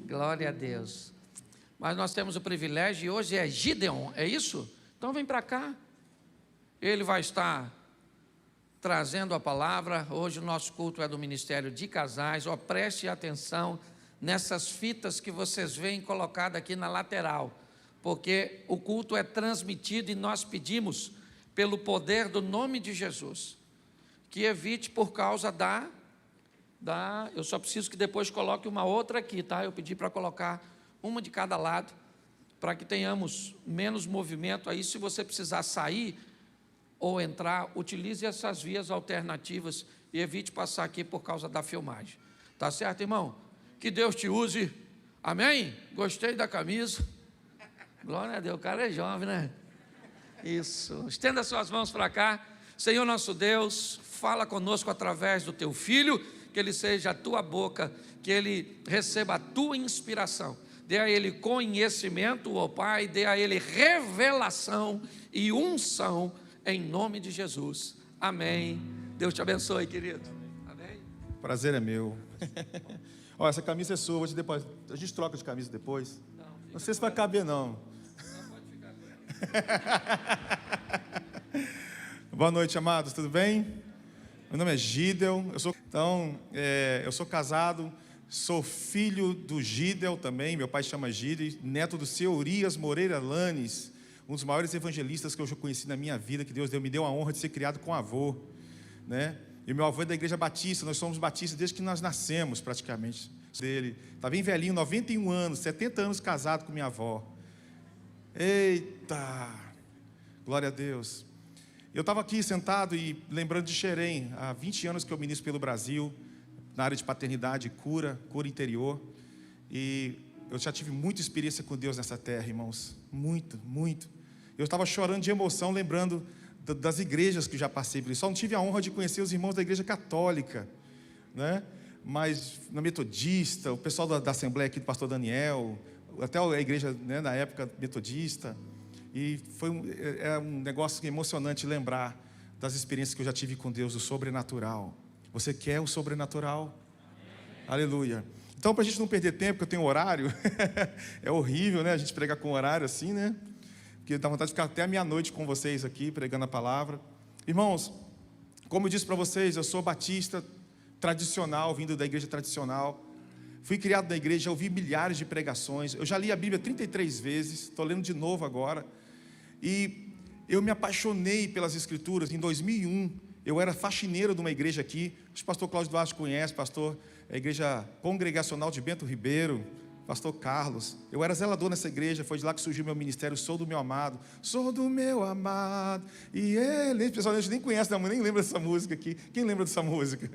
Glória a Deus. Mas nós temos o privilégio, e hoje é Gideon, é isso? Então vem para cá. Ele vai estar trazendo a palavra. Hoje o nosso culto é do Ministério de Casais. Preste atenção nessas fitas que vocês veem colocadas aqui na lateral, porque o culto é transmitido e nós pedimos, pelo poder do nome de Jesus, que evite por causa eu só preciso que depois coloque uma outra aqui, tá? Eu pedi para colocar uma de cada lado, para que tenhamos menos movimento aí. Se você precisar sair ou entrar, utilize essas vias alternativas e evite passar aqui por causa da filmagem. Tá certo, irmão? Que Deus te use. Amém? Gostei da camisa. Glória a Deus, o cara é jovem, né? Isso. Estenda suas mãos para cá. Senhor nosso Deus, fala conosco através do teu Filho, que ele seja a tua boca, que ele receba a tua inspiração. Dê a ele conhecimento, ó Pai, dê a ele revelação e unção, em nome de Jesus. Amém. Deus te abençoe, querido. Amém. Prazer é meu. Olha, essa camisa é sua, depois, a gente troca de camisa depois. Não sei se vai caber, não. Não pode ficar com ela. Boa noite, amados, tudo bem? Meu nome é Gideon, eu sou casado, sou filho do Gideon também, meu pai chama Gideon, neto do seu Urias Moreira Lanes, um dos maiores evangelistas que eu já conheci na minha vida, que Deus me deu a honra de ser criado com avô, né? E meu avô é da Igreja Batista, nós somos batistas desde que nós nascemos praticamente. Ele está bem velhinho, 91 anos, 70 anos casado com minha avó. Eita, glória a Deus. Eu estava aqui sentado e lembrando de Xerém, há 20 anos que eu ministro pelo Brasil, na área de paternidade, cura interior. E eu já tive muita experiência com Deus nessa terra, irmãos. Muito, muito. Eu estava chorando de emoção, lembrando das igrejas que já passei por isso. Só não tive a honra de conhecer os irmãos da igreja católica, né? Mas na metodista, o pessoal da Assembleia aqui do pastor Daniel, até a igreja, né, na época metodista. E foi um negócio emocionante lembrar das experiências que eu já tive com Deus, do sobrenatural. Você quer o sobrenatural? Amém. Aleluia. Então, para a gente não perder tempo, porque eu tenho horário, é horrível, né, a gente pregar com horário assim, né? Porque dá vontade de ficar até a meia-noite com vocês aqui, pregando a palavra. Irmãos, como eu disse para vocês, eu sou batista tradicional, vindo da igreja tradicional. Fui criado na igreja, ouvi milhares de pregações. Eu já li a Bíblia 33 vezes, estou lendo de novo agora. E eu me apaixonei pelas Escrituras. Em 2001, eu era faxineiro de uma igreja aqui. O pastor Cláudio Duarte conhece, pastor, a igreja congregacional de Bento Ribeiro, pastor Carlos. Eu era zelador nessa igreja, foi de lá que surgiu meu ministério. Sou do meu amado, sou do meu amado. E ele, pessoal, a gente nem conhece, nem lembra dessa música aqui. Quem lembra dessa música?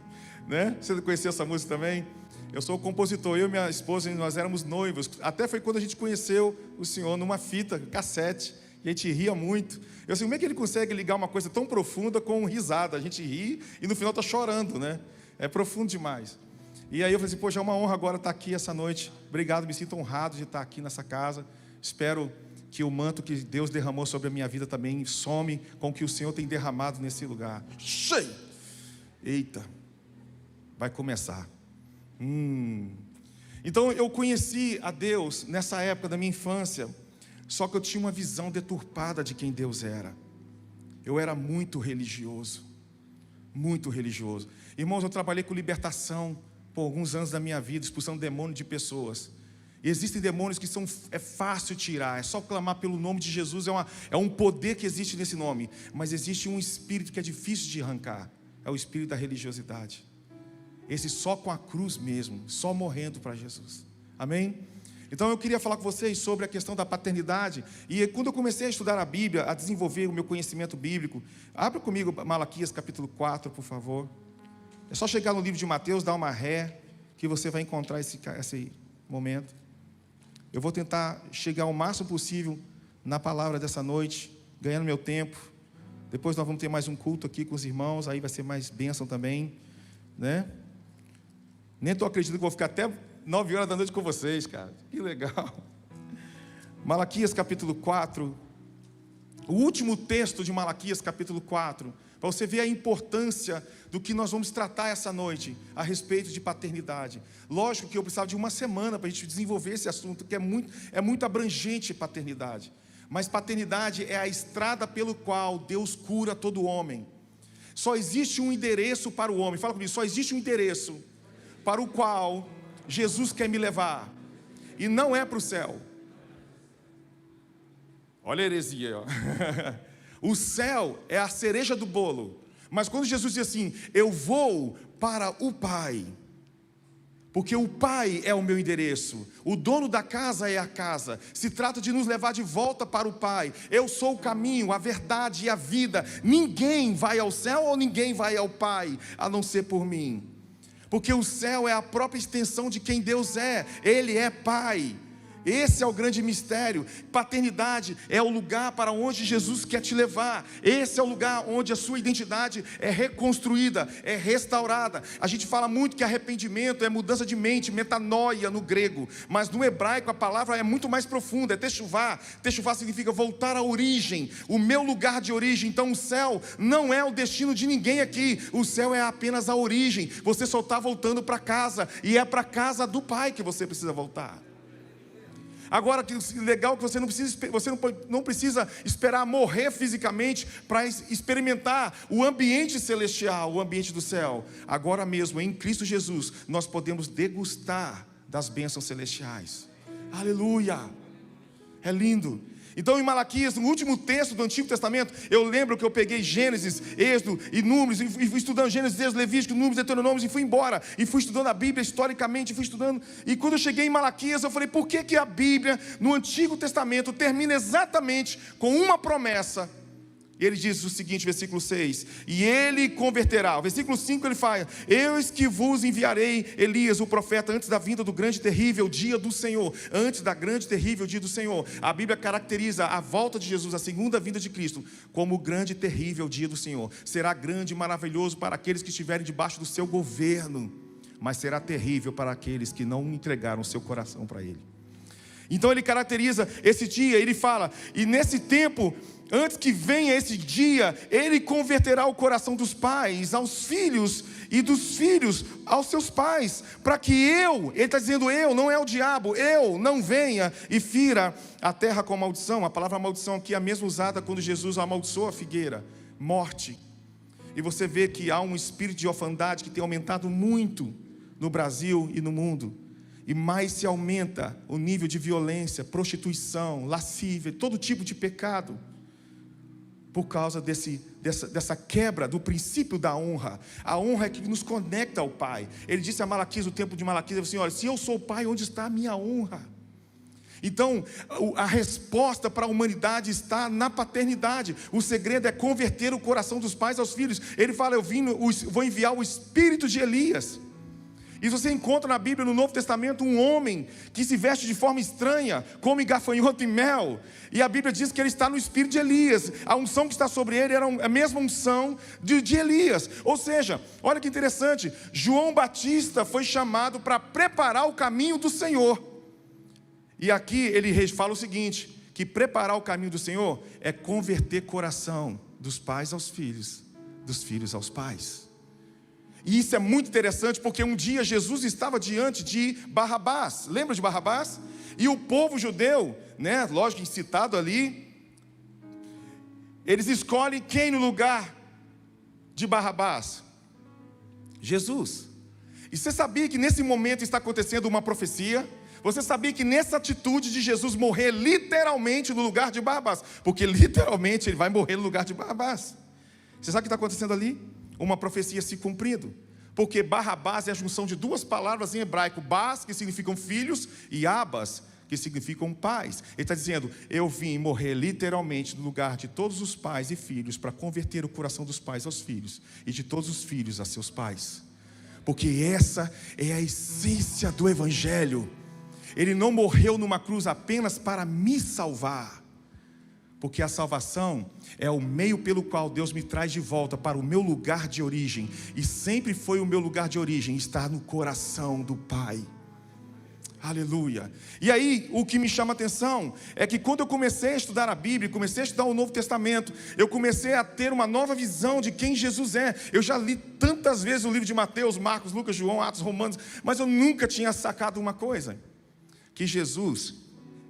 Né? Você conheceu essa música também? Eu sou o compositor, eu e minha esposa, nós éramos noivos. Até foi quando a gente conheceu o Senhor numa fita, cassete. E a gente ria muito. Eu sei, como é que ele consegue ligar uma coisa tão profunda com risada? A gente ri e no final está chorando, né? É profundo demais. E aí eu falei assim, poxa, é uma honra agora estar aqui essa noite. Obrigado, me sinto honrado de estar aqui nessa casa. Espero que o manto que Deus derramou sobre a minha vida também some com o que o Senhor tem derramado nesse lugar. Cheio! Eita, vai começar. Então eu conheci a Deus nessa época da minha infância. Só que eu tinha uma visão deturpada de quem Deus era. Eu era muito religioso. Muito religioso. Irmãos, eu trabalhei com libertação por alguns anos da minha vida, expulsando demônios de pessoas. E existem demônios que é fácil tirar. É só clamar pelo nome de Jesus. É um poder que existe nesse nome. Mas existe um espírito que é difícil de arrancar. É o espírito da religiosidade. Esse só com a cruz mesmo. Só morrendo para Jesus. Amém? Então eu queria falar com vocês sobre a questão da paternidade. E quando eu comecei a estudar a Bíblia, a desenvolver o meu conhecimento bíblico, abra comigo Malaquias capítulo 4, por favor. É só chegar no livro de Mateus, dar uma ré, que você vai encontrar esse momento. Eu vou tentar chegar o máximo possível na palavra dessa noite, ganhando meu tempo. Depois nós vamos ter mais um culto aqui com os irmãos, aí vai ser mais bênção também, né? Nem estou acreditando que vou ficar até 9 horas da noite com vocês, cara. Que legal. Malaquias capítulo 4. O último texto de Malaquias capítulo 4. para você ver a importância do que nós vamos tratar essa noite a respeito de paternidade. Lógico que eu precisava de uma semana para a gente desenvolver esse assunto, que é muito abrangente paternidade. Mas paternidade é a estrada pelo qual Deus cura todo homem. Só existe um endereço para o homem. Fala comigo, só existe um endereço para o qual Jesus quer me levar. E não é para o céu. Olha a heresia, ó. O céu é a cereja do bolo. Mas quando Jesus diz assim, eu vou para o Pai, porque o Pai é o meu endereço, o dono da casa é a casa, se trata de nos levar de volta para o Pai. Eu sou o caminho, a verdade e a vida. Ninguém vai ao céu ou ninguém vai ao Pai, a não ser por mim. Porque o céu é a própria extensão de quem Deus é. Ele é Pai. Esse é o grande mistério. Paternidade é o lugar para onde Jesus quer te levar. Esse é o lugar onde a sua identidade é reconstruída, é restaurada. A gente fala muito que arrependimento é mudança de mente, metanoia no grego. Mas no hebraico a palavra é muito mais profunda, é techuvá. Techuvá significa voltar à origem, o meu lugar de origem. Então o céu não é o destino de ninguém aqui. O céu é apenas a origem. Você só está voltando para casa. E é para a casa do Pai que você precisa voltar. Agora, que legal que você não precisa esperar morrer fisicamente para experimentar o ambiente celestial, o ambiente do céu. Agora mesmo, em Cristo Jesus, nós podemos degustar das bênçãos celestiais. Aleluia! É lindo. Então em Malaquias, no último texto do Antigo Testamento, eu lembro que eu peguei Gênesis, Êxodo e Números, e fui estudando Gênesis, Êxodo, Levítico, Números, Deuteronômios, e fui embora, e fui estudando a Bíblia historicamente, fui estudando, e quando eu cheguei em Malaquias, eu falei, por que a Bíblia, no Antigo Testamento, termina exatamente com uma promessa? E ele diz o seguinte, versículo 6, e ele converterá. O versículo 5 ele fala, eis que vos enviarei Elias, o profeta, antes da vinda do grande e terrível dia do Senhor. Antes da grande e terrível dia do Senhor. A Bíblia caracteriza a volta de Jesus, a segunda vinda de Cristo, como o grande e terrível dia do Senhor. Será grande e maravilhoso para aqueles que estiverem debaixo do seu governo, mas será terrível para aqueles que não entregaram o seu coração para Ele. Então ele caracteriza esse dia, ele fala, e nesse tempo, antes que venha esse dia, ele converterá o coração dos pais aos filhos, e dos filhos aos seus pais, para que ele está dizendo eu, não é o diabo, eu não venha e fira a terra com maldição. A palavra maldição aqui é a mesma usada quando Jesus amaldiçoou a figueira, morte. E você vê que há um espírito de orfandade que tem aumentado muito no Brasil e no mundo. E mais se aumenta o nível de violência, prostituição, lascívia, todo tipo de pecado, por causa dessa quebra do princípio da honra. A honra é que nos conecta ao Pai. Ele disse a Malaquias, no tempo de Malaquias, assim, olha, se eu sou o Pai, onde está a minha honra? Então, a resposta para a humanidade está na paternidade. O segredo é converter o coração dos pais aos filhos. Ele fala, vou enviar o espírito de Elias. E você encontra na Bíblia, no Novo Testamento, um homem que se veste de forma estranha, come gafanhoto e mel. E a Bíblia diz que ele está no espírito de Elias. A unção que está sobre ele era a mesma unção de Elias. Ou seja, olha que interessante, João Batista foi chamado para preparar o caminho do Senhor. E aqui ele fala o seguinte, que preparar o caminho do Senhor é converter coração dos pais aos filhos, dos filhos aos pais. E isso é muito interessante porque um dia Jesus estava diante de Barrabás. Lembra de Barrabás? E o povo judeu, né, lógico, citado ali, eles escolhem quem no lugar de Barrabás? Jesus. E você sabia que nesse momento está acontecendo uma profecia? Você sabia que nessa atitude de Jesus morrer literalmente no lugar de Barrabás? Porque literalmente ele vai morrer no lugar de Barrabás. Você sabe o que está acontecendo ali? Uma profecia se cumprindo, porque Barrabás é a junção de duas palavras em hebraico, Bás, que significam filhos, e Abas, que significam pais. Ele está dizendo, eu vim morrer literalmente no lugar de todos os pais e filhos, para converter o coração dos pais aos filhos, e de todos os filhos a seus pais, porque essa é a essência do Evangelho. Ele não morreu numa cruz apenas para me salvar, porque a salvação é o meio pelo qual Deus me traz de volta para o meu lugar de origem. E sempre foi o meu lugar de origem, estar no coração do Pai. Aleluia. E aí, o que me chama a atenção é que quando eu comecei a estudar a Bíblia, comecei a estudar o Novo Testamento, eu comecei a ter uma nova visão de quem Jesus é. Eu já li tantas vezes o livro de Mateus, Marcos, Lucas, João, Atos, Romanos, mas eu nunca tinha sacado uma coisa: que Jesus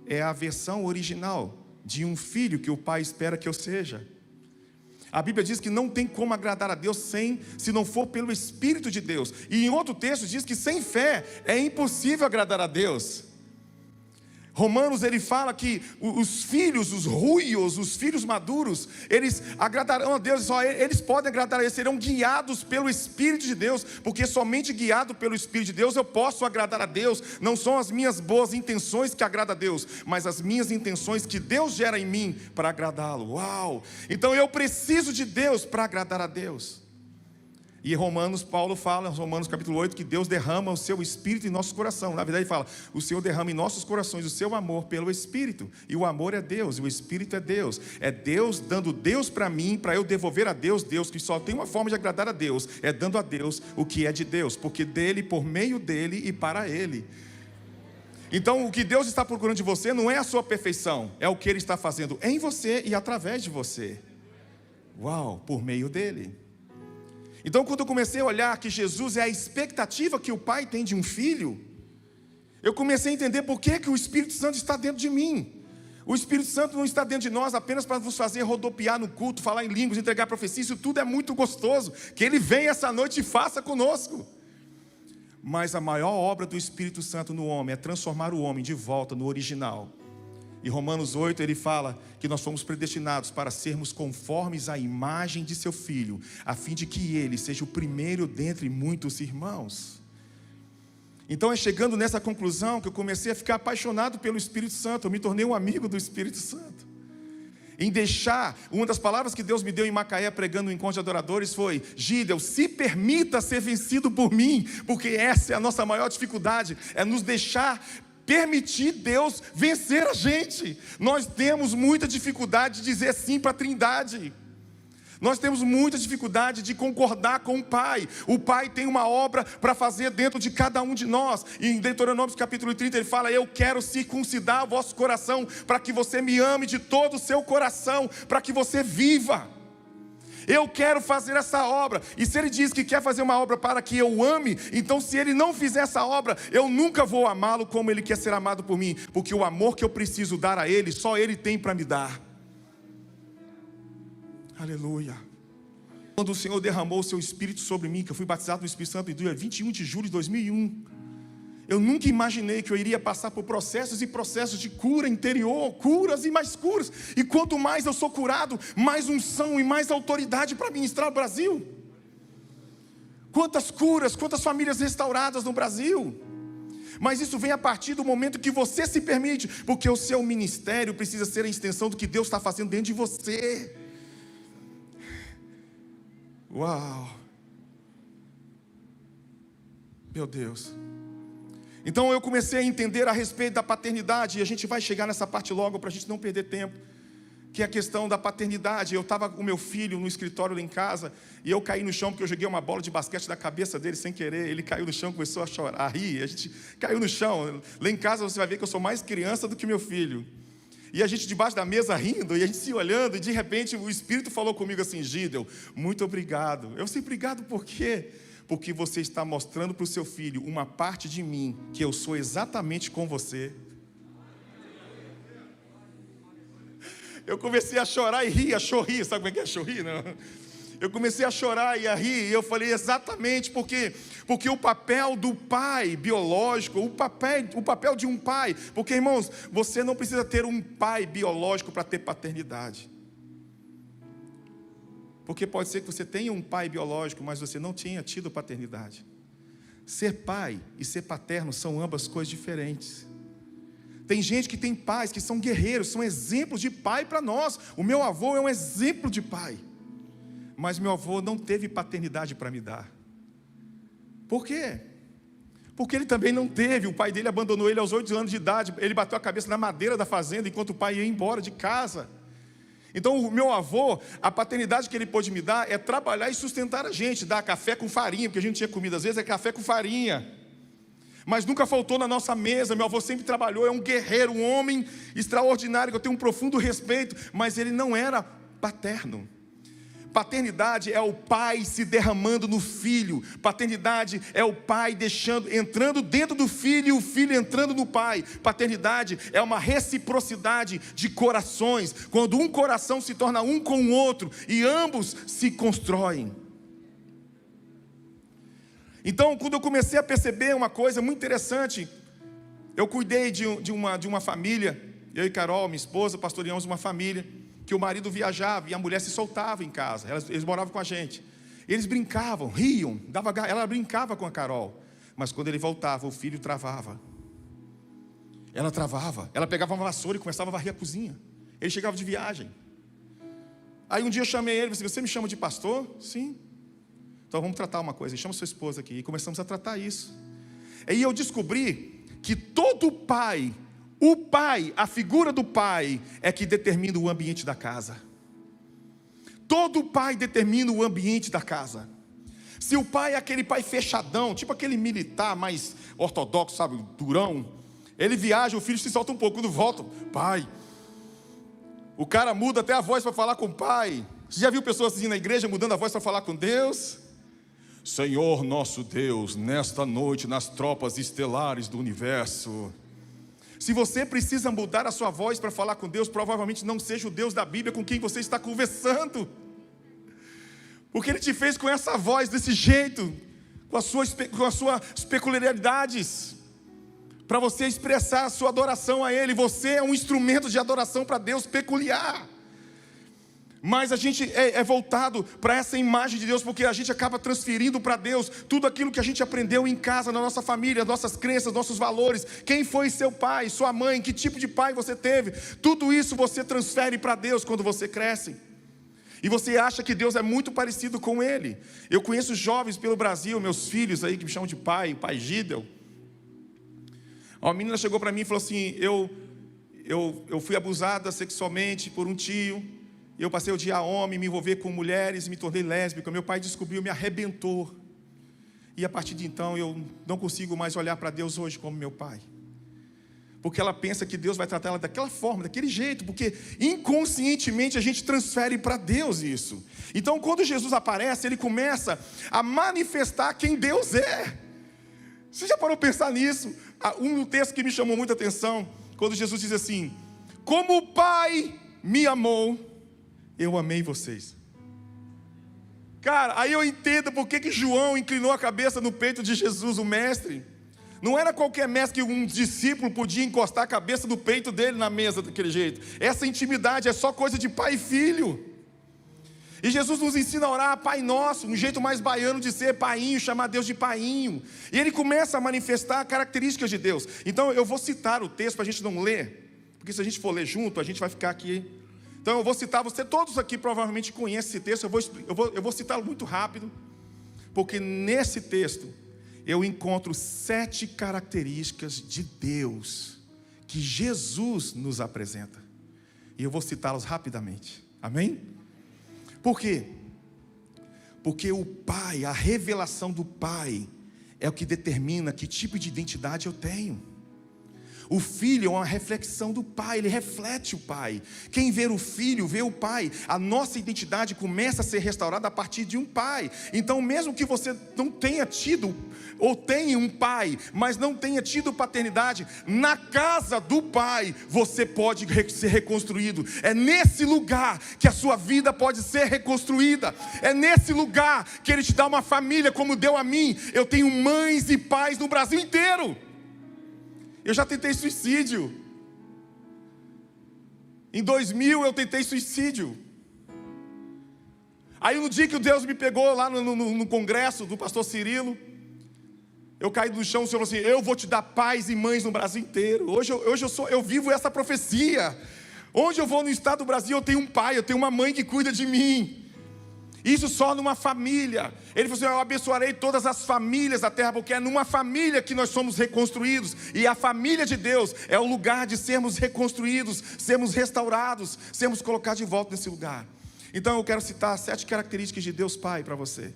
é a versão original de um filho que o Pai espera que eu seja. A Bíblia diz que não tem como agradar a Deus se não for pelo Espírito de Deus. E em outro texto diz que sem fé é impossível agradar a Deus. Romanos, ele fala que os filhos, os ruios, os filhos maduros, eles agradarão a Deus, só eles podem agradar a Deus, serão guiados pelo Espírito de Deus, porque somente guiado pelo Espírito de Deus eu posso agradar a Deus. Não são as minhas boas intenções que agradam a Deus, mas as minhas intenções que Deus gera em mim para agradá-lo. Uau! Então eu preciso de Deus para agradar a Deus. E Romanos, Paulo fala, em Romanos capítulo 8, que Deus derrama o seu Espírito em nosso coração. Na verdade ele fala, o Senhor derrama em nossos corações o seu amor pelo Espírito. E o amor é Deus, e o Espírito é Deus. É Deus dando Deus para mim, para eu devolver a Deus. Deus que só tem uma forma de agradar a Deus, é dando a Deus o que é de Deus. Porque dele, por meio dele e para ele. Então o que Deus está procurando de você não é a sua perfeição, é o que Ele está fazendo em você e através de você. Uau, por meio dele. Então, quando eu comecei a olhar que Jesus é a expectativa que o Pai tem de um filho, eu comecei a entender por que o Espírito Santo está dentro de mim. O Espírito Santo não está dentro de nós apenas para nos fazer rodopiar no culto, falar em línguas, entregar profecia. Isso tudo é muito gostoso. Que Ele venha essa noite e faça conosco. Mas a maior obra do Espírito Santo no homem é transformar o homem de volta no original. Em Romanos 8 ele fala que nós fomos predestinados para sermos conformes à imagem de seu Filho, a fim de que ele seja o primeiro dentre muitos irmãos. Então é chegando nessa conclusão que eu comecei a ficar apaixonado pelo Espírito Santo. Eu me tornei um amigo do Espírito Santo. Em deixar, uma das palavras que Deus me deu em Macaé pregando no encontro de adoradores foi: Gideon, se permita ser vencido por mim, porque essa é a nossa maior dificuldade, é nos deixar permitir Deus vencer a gente. Nós temos muita dificuldade de dizer sim para a Trindade. Nós temos muita dificuldade de concordar com o Pai. O Pai tem uma obra para fazer dentro de cada um de nós. E em Deuteronômio capítulo 30 ele fala: eu quero circuncidar o vosso coração, para que você me ame de todo o seu coração, para que você viva. Eu quero fazer essa obra. E se Ele diz que quer fazer uma obra para que eu ame, então se Ele não fizer essa obra, eu nunca vou amá-lo como Ele quer ser amado por mim. Porque o amor que eu preciso dar a Ele, só Ele tem para me dar. Aleluia. Quando o Senhor derramou o seu Espírito sobre mim, que eu fui batizado no Espírito Santo em dia 21 de julho de 2001, eu nunca imaginei que eu iria passar por processos e processos de cura interior, curas e mais curas. E quanto mais eu sou curado, mais unção e mais autoridade para ministrar o Brasil. Quantas curas, quantas famílias restauradas no Brasil. Mas isso vem a partir do momento que você se permite, porque o seu ministério precisa ser a extensão do que Deus está fazendo dentro de você. Uau! Meu Deus! Então eu comecei a entender a respeito da paternidade, e a gente vai chegar nessa parte logo para a gente não perder tempo, que é a questão da paternidade. Eu estava com o meu filho no escritório lá em casa, e eu caí no chão porque eu joguei uma bola de basquete na cabeça dele sem querer. Ele caiu no chão, começou a chorar, a rir, a gente caiu no chão. Lá em casa você vai ver que eu sou mais criança do que meu filho. E a gente debaixo da mesa rindo, e a gente se olhando, e de repente o Espírito falou comigo assim: Gideon, muito obrigado. Eu sei, obrigado por quê? Porque você está mostrando para o seu filho uma parte de mim, que eu sou exatamente com você. Eu comecei a chorar e rir, a chorrir. Sabe como é chorrir? Não? Eu comecei a chorar e a rir, e eu falei exatamente porque o papel do pai biológico, o papel de um pai, porque irmãos, você não precisa ter um pai biológico para ter paternidade. Porque pode ser que você tenha um pai biológico, mas você não tenha tido paternidade. Ser pai e ser paterno são ambas coisas diferentes. Tem gente que tem pais que são guerreiros, são exemplos de pai para nós. O meu avô é um exemplo de pai. Mas meu avô não teve paternidade para me dar. Por quê? Porque ele também não teve. O pai dele abandonou ele aos 8 anos de idade. Ele bateu a cabeça na madeira da fazenda enquanto o pai ia embora de casa. Então o meu avô, a paternidade que ele pôde me dar é trabalhar e sustentar a gente, dar café com farinha, porque a gente tinha comida às vezes, é café com farinha. mas nunca faltou na nossa mesa. Meu avô sempre trabalhou, é um guerreiro, um homem extraordinário, que eu tenho um profundo respeito, mas ele não era paterno. Paternidade é o pai se derramando no filho. Paternidade é o pai entrando dentro do filho e o filho entrando no pai. Paternidade é uma reciprocidade de corações, quando um coração se torna um com o outro e ambos se constroem. Então, quando eu comecei a perceber uma coisa muito interessante, eu cuidei de uma família, eu e Carol, minha esposa, pastoreamos uma família, que o marido viajava e a mulher se soltava em casa. Eles moravam com a gente. Eles brincavam, riam, ela brincava com a Carol. Mas quando ele voltava, o filho travava. Ela travava. Ela pegava uma vassoura e começava a varrer a cozinha. Ele chegava de viagem. Aí um dia eu chamei ele e disse: você me chama de pastor? Sim. Então vamos tratar uma coisa. Chama sua esposa aqui. E começamos a tratar isso. Aí eu descobri que todo pai, o pai, a figura do pai, é que determina o ambiente da casa. Todo pai determina o ambiente da casa. Se o pai é aquele pai fechadão, tipo aquele militar mais ortodoxo, sabe, durão, ele viaja, o filho se solta um pouco. Quando volta, pai, o cara muda até a voz para falar com o pai. Você já viu pessoas assim na igreja mudando a voz para falar com Deus? Senhor nosso Deus, nesta noite, nas tropas estelares do universo. Se você precisa mudar a sua voz para falar com Deus, provavelmente não seja o Deus da Bíblia com quem você está conversando. Porque Ele te fez com essa voz, desse jeito, com as suas peculiaridades, para você expressar a sua adoração a Ele. Você é um instrumento de adoração para Deus peculiar. Mas a gente é voltado para essa imagem de Deus, porque a gente acaba transferindo para Deus tudo aquilo que a gente aprendeu em casa, na nossa família, nossas crenças, nossos valores. Quem foi seu pai, sua mãe, que tipo de pai você teve? Tudo isso você transfere para Deus quando você cresce. E você acha que Deus é muito parecido com Ele. Eu conheço jovens pelo Brasil, meus filhos aí que me chamam de pai, o pai Gidel. Uma menina chegou para mim e falou assim: eu fui abusada sexualmente por um tio. Eu passei o dia a homem, me envolver com mulheres, me tornei lésbica. Meu pai descobriu, me arrebentou. E a partir de então eu não consigo mais olhar para Deus hoje como meu pai. Porque ela pensa que Deus vai tratar ela daquela forma, daquele jeito. Porque inconscientemente a gente transfere para Deus isso. Então quando Jesus aparece, Ele começa a manifestar quem Deus é. Você já parou para pensar nisso? Um texto que me chamou muita atenção, quando Jesus diz assim: como o Pai me amou, eu amei vocês. Cara, aí eu entendo por que João inclinou a cabeça no peito de Jesus, o mestre. Não era qualquer mestre que um discípulo podia encostar a cabeça no peito dele na mesa daquele jeito. Essa intimidade é só coisa de pai e filho. E Jesus nos ensina a orar Pai Nosso, um jeito mais baiano de ser, painho, chamar Deus de painho. E Ele começa a manifestar características de Deus. Então eu vou citar o texto para a gente não ler, porque se a gente for ler junto, a gente vai ficar aqui. Então eu vou citar, todos aqui provavelmente conhecem esse texto, eu vou citá-lo muito rápido, porque nesse texto eu encontro 7 características de Deus que Jesus nos apresenta. E eu vou citá-los rapidamente. Amém? Por quê? Porque o Pai, a revelação do Pai, é o que determina que tipo de identidade eu tenho. O Filho é uma reflexão do Pai, ele reflete o Pai. Quem vê o Filho, vê o Pai. A nossa identidade começa a ser restaurada a partir de um Pai. Então mesmo que você não tenha tido, ou tenha um pai, mas não tenha tido paternidade, na casa do Pai, você pode ser reconstruído. É nesse lugar que a sua vida pode ser reconstruída. É nesse lugar que Ele te dá uma família como deu a mim. Eu tenho mães e pais no Brasil inteiro. Eu já tentei suicídio. Em 2000 eu tentei suicídio. Aí no dia que Deus me pegou lá no congresso do pastor Cirilo, eu caí no chão, o Senhor falou assim: eu vou te dar pais e mães no Brasil inteiro. Hoje eu vivo essa profecia. Onde eu vou no estado do Brasil, eu tenho um pai, eu tenho uma mãe que cuida de mim. Isso só numa família. Ele falou assim: eu abençoarei todas as famílias da terra, porque é numa família que nós somos reconstruídos. E a família de Deus é o lugar de sermos reconstruídos, sermos restaurados, sermos colocados de volta nesse lugar. Então eu quero citar 7 características de Deus Pai para você.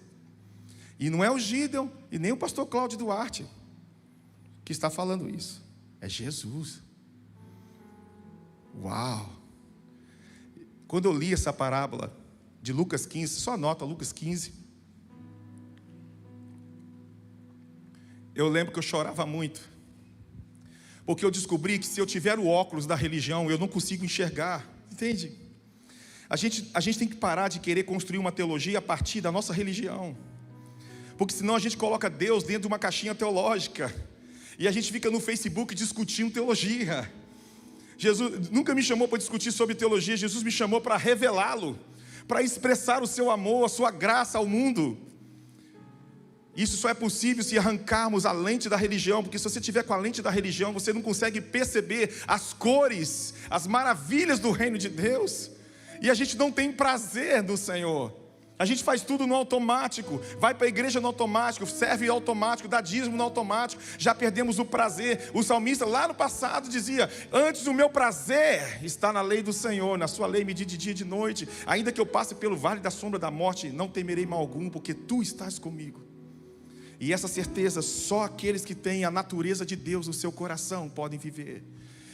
E não é o Gideon e nem o pastor Cláudio Duarte. que está falando isso. É Jesus. Uau! Quando eu li essa parábola de Lucas 15, só anota Lucas 15, eu lembro que eu chorava muito, porque eu descobri que se eu tiver o óculos da religião, eu não consigo enxergar, entende? A gente tem que parar de querer construir uma teologia a partir da nossa religião, porque senão a gente coloca Deus dentro de uma caixinha teológica, e a gente fica no Facebook discutindo teologia. Jesus nunca me chamou para discutir sobre teologia, Jesus me chamou para revelá-lo, para expressar o seu amor, a sua graça ao mundo. Isso só é possível se arrancarmos a lente da religião, porque se você estiver com a lente da religião, você não consegue perceber as cores, as maravilhas do reino de Deus, e a gente não tem prazer no Senhor. A gente faz tudo no automático, vai para a igreja no automático, serve automático, dá dízimo no automático, já perdemos o prazer. O salmista lá no passado dizia: antes o meu prazer está na lei do Senhor, na sua lei medita de dia e de noite. Ainda que eu passe pelo vale da sombra da morte, não temerei mal algum, porque tu estás comigo. E essa certeza só aqueles que têm a natureza de Deus no seu coração podem viver.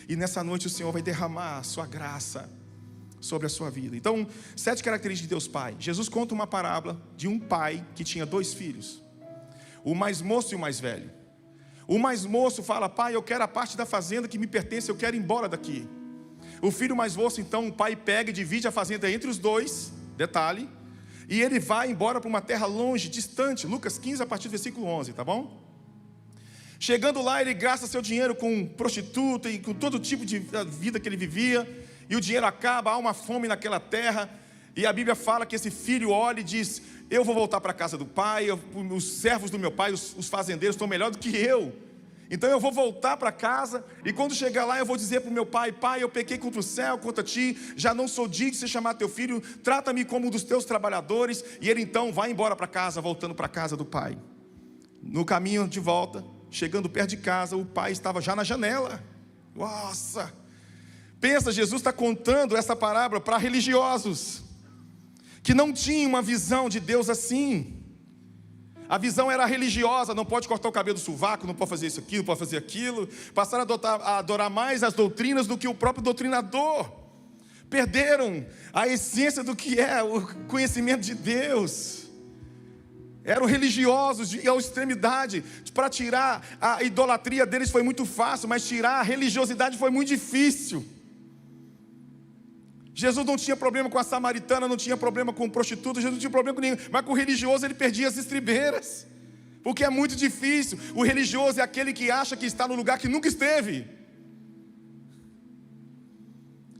E nessa noite o Senhor vai derramar a sua graça sobre a sua vida. Então, 7 características de Deus Pai. Jesus conta uma parábola de um pai que tinha 2 filhos, o mais moço e o mais velho. O mais moço fala: pai, eu quero a parte da fazenda que me pertence, eu quero ir embora daqui. O filho mais moço, então, o pai pega e divide a fazenda entre os dois, detalhe, e ele vai embora para uma terra longe, distante. Lucas 15, a partir do versículo 11, tá bom? Chegando lá, ele gasta seu dinheiro com prostituta e com todo tipo de vida que ele vivia, e o dinheiro acaba, há uma fome naquela terra, e a Bíblia fala que esse filho olha e diz: eu vou voltar para a casa do pai, os servos do meu pai, os fazendeiros estão melhor do que eu, então eu vou voltar para casa, e quando chegar lá eu vou dizer para o meu pai: pai, eu pequei contra o céu, contra ti, já não sou digno de se chamar teu filho, trata-me como um dos teus trabalhadores. E ele então vai embora para casa, voltando para a casa do pai. No caminho de volta, chegando perto de casa, o pai estava já na janela. Nossa! Pensa, Jesus está contando essa parábola para religiosos que não tinham uma visão de Deus assim. A visão era religiosa: não pode cortar o cabelo do sovaco, não pode fazer isso aqui, não pode fazer aquilo. Passaram a adorar mais as doutrinas do que o próprio doutrinador. Perderam a essência do que é o conhecimento de Deus. Eram religiosos e à extremidade. Para tirar a idolatria deles foi muito fácil, mas tirar a religiosidade foi muito difícil. Jesus não tinha problema com a samaritana, não tinha problema com prostituta, Jesus não tinha problema com ninguém, mas com o religioso ele perdia as estribeiras, porque é muito difícil. O religioso é aquele que acha que está no lugar que nunca esteve.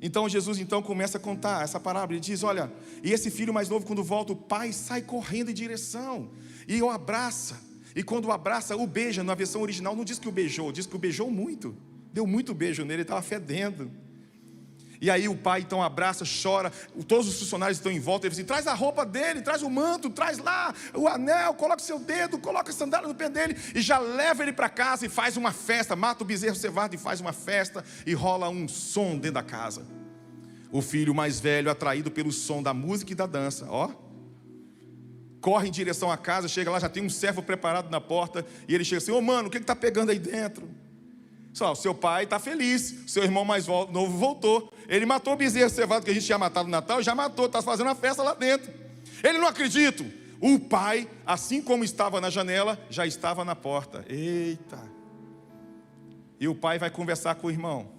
Então Jesus começa a contar essa parábola. Ele diz: olha, e esse filho mais novo, quando volta, o pai sai correndo em direção e o abraça, e quando o abraça, o beija. Na versão original não diz que o beijou, diz que o beijou muito, deu muito beijo nele, ele estava fedendo. E aí o pai então abraça, chora, todos os funcionários estão em volta, ele diz assim: traz a roupa dele, traz o manto, traz lá o anel, coloca o seu dedo, coloca a sandália no pé dele, e já leva ele para casa e faz uma festa, mata o bezerro cevado e faz uma festa, e rola um som dentro da casa. O filho mais velho, atraído pelo som da música e da dança, corre em direção à casa, chega lá, já tem um servo preparado na porta, e ele chega assim: ô mano, o que está pegando aí dentro? Só, o seu pai está feliz, seu irmão mais novo voltou, ele matou o bezerro cevado que a gente tinha matado no Natal, já matou, está fazendo uma festa lá dentro. Ele: não acredito. O pai, assim como estava na janela, já estava na porta. Eita! E o pai vai conversar com o irmão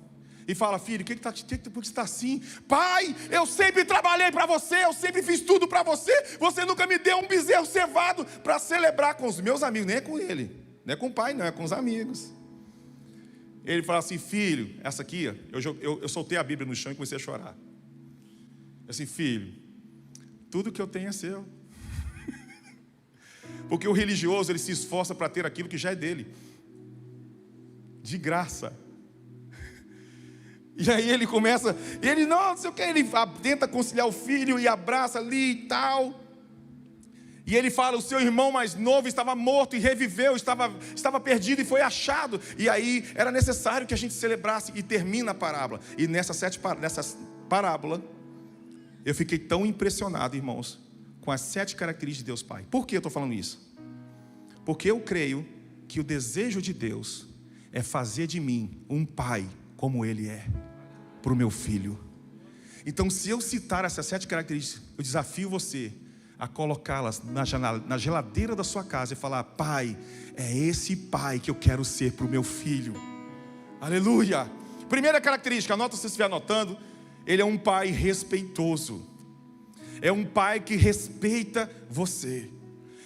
e fala: filho, por que você está assim? Pai, eu sempre trabalhei para você, eu sempre fiz tudo para você, você nunca me deu um bezerro cevado para celebrar com os meus amigos. Nem é com ele, não é com o pai, não, é com os amigos. Ele fala assim: filho, essa aqui, eu soltei a Bíblia no chão e comecei a chorar. Assim: filho, tudo que eu tenho é seu. Porque o religioso, ele se esforça para ter aquilo que já é dele, de graça. E aí ele começa, não sei o que, ele tenta conciliar o filho e abraça ali e tal. E ele fala: o seu irmão mais novo estava morto e reviveu, estava perdido e foi achado. E aí era necessário que a gente celebrasse. E termina a parábola. E nessa parábola, eu fiquei tão impressionado, irmãos, com as 7 características de Deus Pai. Por que eu estou falando isso? Porque eu creio que o desejo de Deus é fazer de mim um pai como Ele é para o meu filho. Então, se eu citar essas 7 características, eu desafio você a colocá-las na geladeira da sua casa e falar: Pai, é esse pai que eu quero ser para o meu filho. Aleluia! Primeira característica, anota se você estiver anotando: ele é um pai respeitoso. É um pai que respeita você.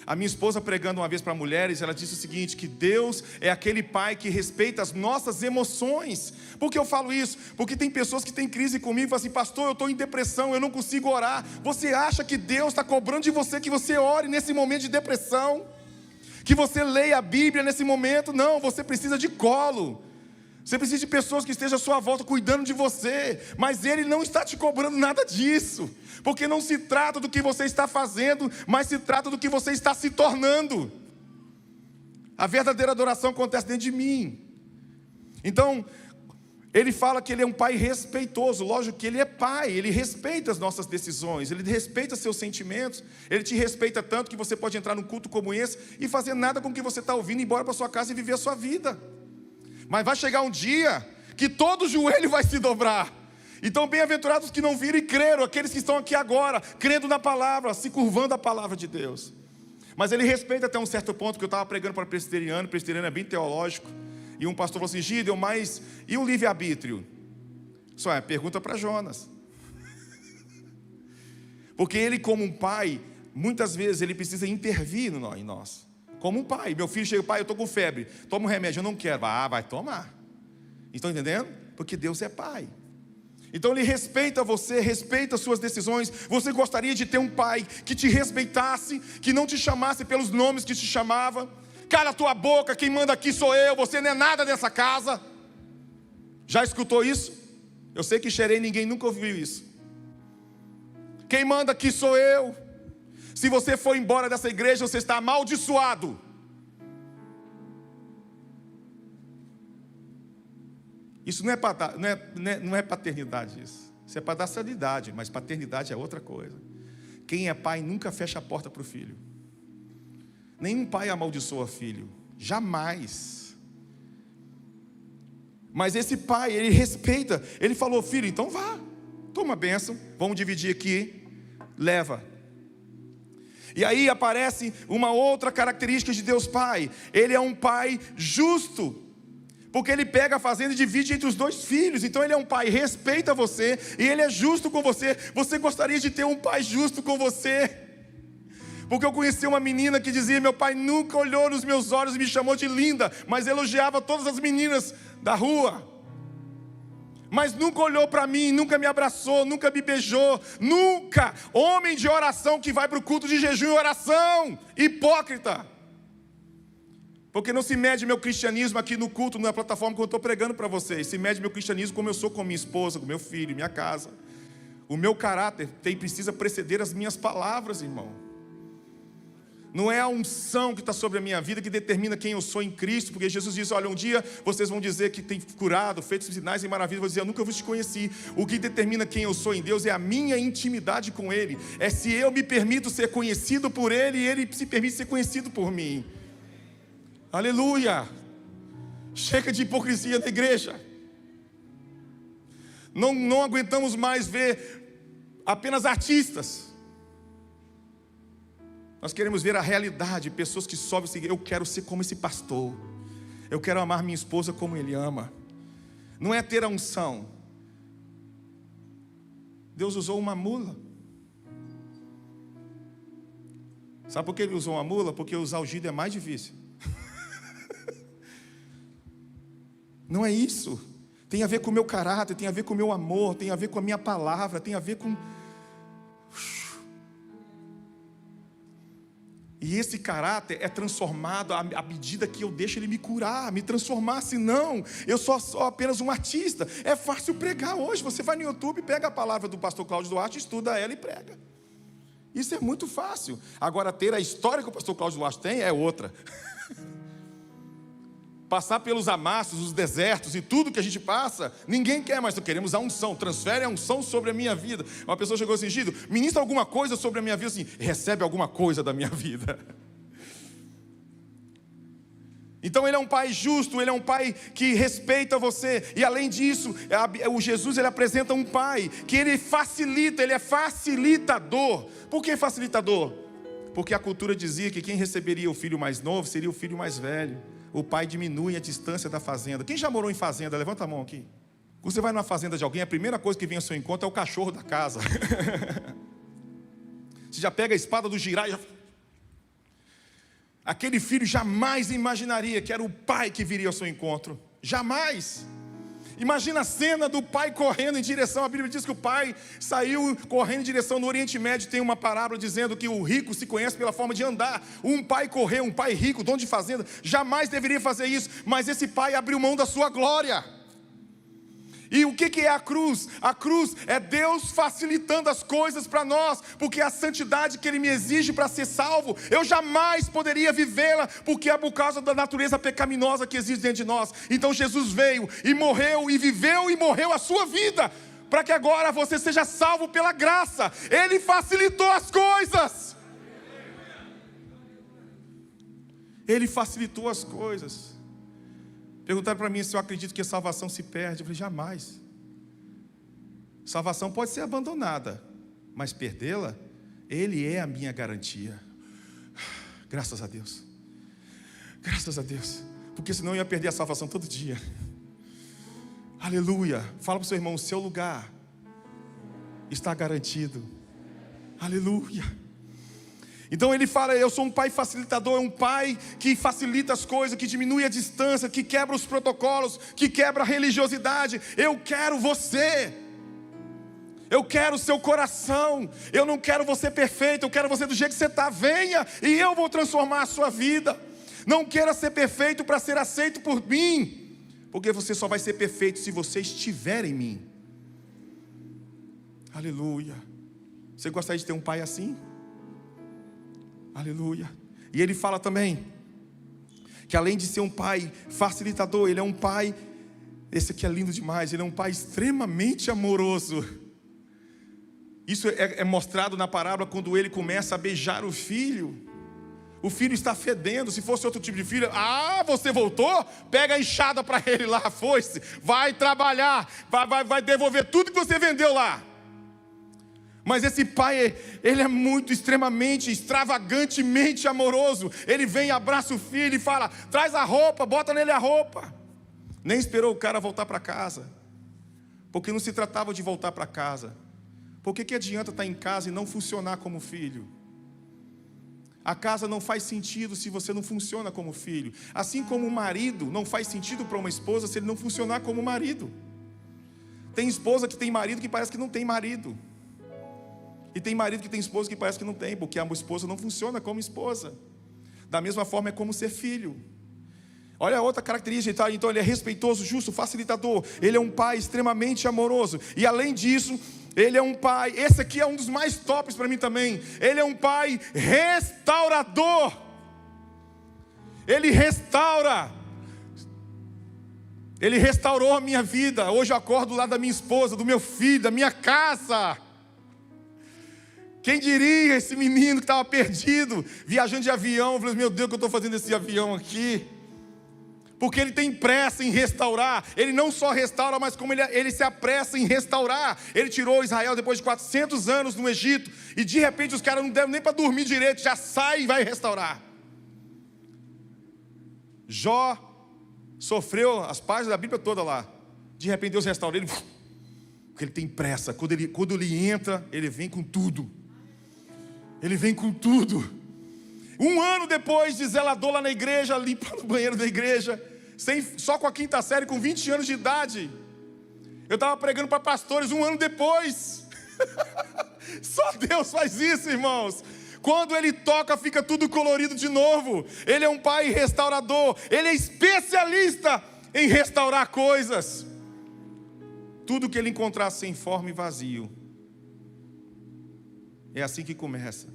A minha esposa, pregando uma vez para mulheres, ela disse o seguinte: que Deus é aquele pai que respeita as nossas emoções. Por que eu falo isso? Porque tem pessoas que têm crise comigo e falam assim: pastor, eu estou em depressão, eu não consigo orar. Você acha que Deus está cobrando de você que você ore nesse momento de depressão? Que você leia a Bíblia nesse momento? Não, você precisa de colo. Você precisa de pessoas que estejam à sua volta cuidando de você. Mas Ele não está te cobrando nada disso. Porque não se trata do que você está fazendo, mas se trata do que você está se tornando. A verdadeira adoração acontece dentro de mim. Então, Ele fala que Ele é um pai respeitoso. Lógico que Ele é pai, Ele respeita as nossas decisões, Ele respeita seus sentimentos. Ele te respeita tanto que você pode entrar num culto como esse e fazer nada com o que você está ouvindo, ir embora para sua casa e viver a sua vida. Mas vai chegar um dia que todo joelho vai se dobrar. Então, bem-aventurados que não viram e creram, aqueles que estão aqui agora, crendo na palavra, se curvando à palavra de Deus. Mas Ele respeita até um certo ponto, porque eu estava pregando para presbiteriano é bem teológico, e um pastor falou assim: Gideon, mas e o livre-arbítrio? Só é pergunta para Jonas. Porque ele, como um pai, muitas vezes ele precisa intervir em nós. Como um pai, meu filho chega: pai, eu estou com febre, toma um remédio. Eu não quero. Vai tomar. Estão entendendo? Porque Deus é pai. Então Ele respeita você, respeita as suas decisões. Você gostaria de ter um pai que te respeitasse, que não te chamasse pelos nomes que te chamava? Cala a tua boca, quem manda aqui sou eu, você não é nada dessa casa. Já escutou isso? Eu sei que Xerém ninguém nunca ouviu isso. Quem manda aqui sou eu. Se você for embora dessa igreja, você está amaldiçoado. Isso não é paternidade, isso é para dar sanidade, mas paternidade é outra coisa. Quem é pai nunca fecha a porta para o filho. Nenhum pai amaldiçoa filho, jamais. Mas esse pai, ele respeita. Ele falou: filho, então vá, toma a bênção, vamos dividir aqui, leva. E aí aparece uma outra característica de Deus Pai. Ele é um pai justo, porque Ele pega a fazenda e divide entre os 2 filhos. Então Ele é um pai, respeita você, e Ele é justo com você. Você gostaria de ter um pai justo com você? Porque eu conheci uma menina que dizia: meu pai nunca olhou nos meus olhos e me chamou de linda, mas elogiava todas as meninas da rua. Mas nunca olhou para mim, nunca me abraçou, nunca me beijou, nunca. Homem de oração que vai para o culto de jejum e oração, hipócrita. Porque não se mede meu cristianismo aqui no culto, na plataforma que eu estou pregando para vocês. Se mede meu cristianismo como eu sou com minha esposa, com meu filho, minha casa. O meu caráter precisa preceder as minhas palavras, irmão. Não é a unção que está sobre a minha vida que determina quem eu sou em Cristo. Porque Jesus diz: olha, um dia vocês vão dizer que tem curado, feito sinais e maravilhas. Vou dizer: eu nunca vos te conheci. O que determina quem eu sou em Deus é a minha intimidade com Ele. É se eu me permito ser conhecido por Ele e Ele se permite ser conhecido por mim. Aleluia. Chega de hipocrisia da igreja. Não aguentamos mais ver apenas artistas. Nós queremos ver a realidade, pessoas que sobem e seguem: eu quero ser como esse pastor, eu quero amar minha esposa como ele ama. Não é ter a unção. Deus usou uma mula. Sabe por que Ele usou uma mula? Porque usar o ungido é mais difícil. Não é isso. Tem a ver com o meu caráter, tem a ver com o meu amor, tem a ver com a minha palavra, tem a ver com... E esse caráter é transformado à medida que eu deixo Ele me curar, me transformar. Senão, eu sou apenas um artista. É fácil pregar hoje. Você vai no YouTube, pega a palavra do pastor Cláudio Duarte, estuda ela e prega. Isso é muito fácil. Agora, ter a história que o pastor Cláudio Duarte tem é outra. Passar pelos amassos, os desertos e tudo que a gente passa, ninguém quer, mas nós queremos a unção. Transfere a unção sobre a minha vida. Uma pessoa chegou assim: Gido, ministra alguma coisa sobre a minha vida. Assim, recebe alguma coisa da minha vida. Então ele é um pai justo, ele é um pai que respeita você. E além disso, o Jesus, ele apresenta um pai que ele facilita, ele é facilitador. Por que facilitador? Porque a cultura dizia que quem receberia o filho mais novo seria o filho mais velho. O pai diminui a distância da fazenda. Quem já morou em fazenda? Levanta a mão aqui. Quando você vai numa fazenda de alguém, a primeira coisa que vem ao seu encontro é o cachorro da casa. Você já pega a espada do girar e já... Aquele filho jamais imaginaria que era o pai que viria ao seu encontro. Jamais. Imagina a cena do pai correndo em direção. A Bíblia diz que o pai saiu correndo em direção. No Oriente Médio tem uma parábola dizendo que o rico se conhece pela forma de andar. Um pai correu, um pai rico, dono de fazenda, jamais deveria fazer isso. Mas esse pai abriu mão da sua glória. E o que é a cruz? A cruz é Deus facilitando as coisas para nós, porque a santidade que Ele me exige para ser salvo, eu jamais poderia vivê-la, porque é por causa da natureza pecaminosa que existe dentro de nós. Então Jesus veio e morreu e viveu e morreu a sua vida, para que agora você seja salvo pela graça. Ele facilitou as coisas. Ele facilitou as coisas. Perguntaram para mim se eu acredito que a salvação se perde. Eu falei, jamais. Salvação pode ser abandonada, mas perdê-la, Ele é a minha garantia. Graças a Deus. Graças a Deus. Porque senão eu ia perder a salvação todo dia. Aleluia. Fala para o seu irmão, o seu lugar está garantido. Aleluia. Então ele fala, eu sou um pai facilitador, é um pai que facilita as coisas, que diminui a distância, que quebra os protocolos, que quebra a religiosidade. Eu quero você, eu quero o seu coração, eu não quero você perfeito, eu quero você do jeito que você está. Venha e eu vou transformar a sua vida. Não queira ser perfeito para ser aceito por mim, porque você só vai ser perfeito se você estiver em mim. Aleluia. Você gostaria de ter um pai assim? Aleluia. E ele fala também que além de ser um pai facilitador, ele é um pai, esse aqui é lindo demais, ele é um pai extremamente amoroso. Isso é mostrado na parábola quando ele começa a beijar o filho. O filho está fedendo. Se fosse outro tipo de filho, você voltou? Pega a enxada para ele lá, foice, vai trabalhar, vai devolver tudo que você vendeu lá. Mas esse pai, ele é muito extremamente, extravagantemente amoroso. Ele vem, abraça o filho e fala, traz a roupa, bota nele a roupa. Nem esperou o cara voltar para casa, porque não se tratava de voltar para casa. Por que adianta estar em casa e não funcionar como filho? A casa não faz sentido se você não funciona como filho. Assim como o marido não faz sentido para uma esposa se ele não funcionar como marido. Tem esposa que tem marido que parece que não tem marido. E tem marido que tem esposa que parece que não tem, porque a esposa não funciona como esposa. Da mesma forma é como ser filho. Olha a outra característica, então ele é respeitoso, justo, facilitador. Ele é um pai extremamente amoroso. E além disso, ele é um pai, esse aqui é um dos mais tops para mim também. Ele é um pai restaurador. Ele restaura. Ele restaurou a minha vida. Hoje eu acordo do lado da minha esposa, do meu filho, da minha casa. Quem diria, esse menino que estava perdido, viajando de avião, eu falei, meu Deus, o que eu estou fazendo esse avião aqui? Porque ele tem pressa em restaurar. Ele não só restaura, mas como ele se apressa em restaurar. Ele tirou Israel depois de 400 anos no Egito, e de repente os caras não deram nem para dormir direito, já sai e vai restaurar. Jó sofreu as páginas da Bíblia toda lá. De repente Deus restaura ele, porque ele tem pressa. Quando ele entra, ele vem com tudo. Ele vem com tudo. Um ano depois de zelador lá na igreja, limpando o banheiro da igreja, só com a quinta série, com 20 anos de idade. Eu estava pregando para pastores um ano depois. Só Deus faz isso, irmãos. Quando Ele toca, fica tudo colorido de novo. Ele é um pai restaurador. Ele é especialista em restaurar coisas. Tudo que Ele encontrar sem forma e vazio. É assim que começa.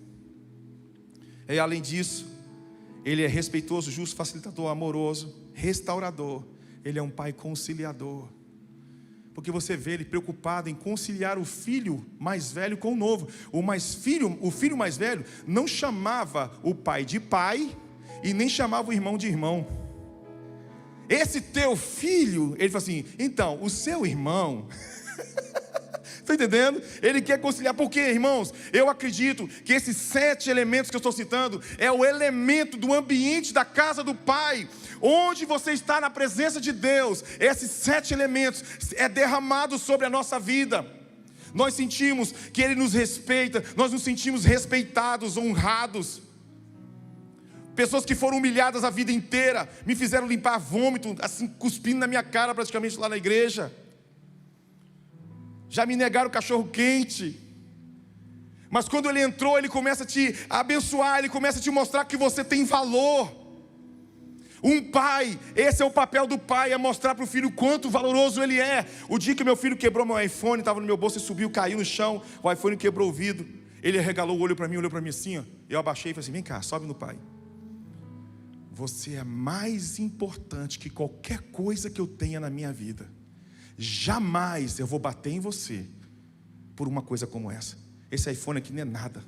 E além disso, Ele é respeitoso, justo, facilitador, amoroso, restaurador. Ele é um pai conciliador. Porque você vê Ele preocupado em conciliar o filho mais velho com o novo. O filho mais velho não chamava o pai de pai e nem chamava o irmão de irmão. esse teu filho, ele fala assim, então, o seu irmão... Está entendendo? Ele quer conciliar. Por quê, irmãos? Eu acredito que esses 7 elementos que eu estou citando é o elemento do ambiente da casa do Pai, onde você está na presença de Deus. Esses 7 elementos é derramado sobre a nossa vida. Nós sentimos que Ele nos respeita, nós nos sentimos respeitados, honrados. Pessoas que foram humilhadas a vida inteira, me fizeram limpar vômito, assim, cuspindo na minha cara praticamente lá na igreja. Já me negaram cachorro quente. Mas quando ele entrou, ele começa a te abençoar, ele começa a te mostrar que você tem valor. Um pai, esse é o papel do pai, é mostrar para o filho quanto valoroso ele é. O dia que meu filho quebrou meu iPhone, estava no meu bolso e subiu, caiu no chão, o iPhone quebrou o vidro. Ele regalou o olho para mim, olhou para mim assim, ó. Eu abaixei e falei assim, vem cá, sobe no pai. Você é mais importante que qualquer coisa que eu tenha na minha vida. Jamais eu vou bater em você por uma coisa como essa. Esse iPhone aqui não é nada.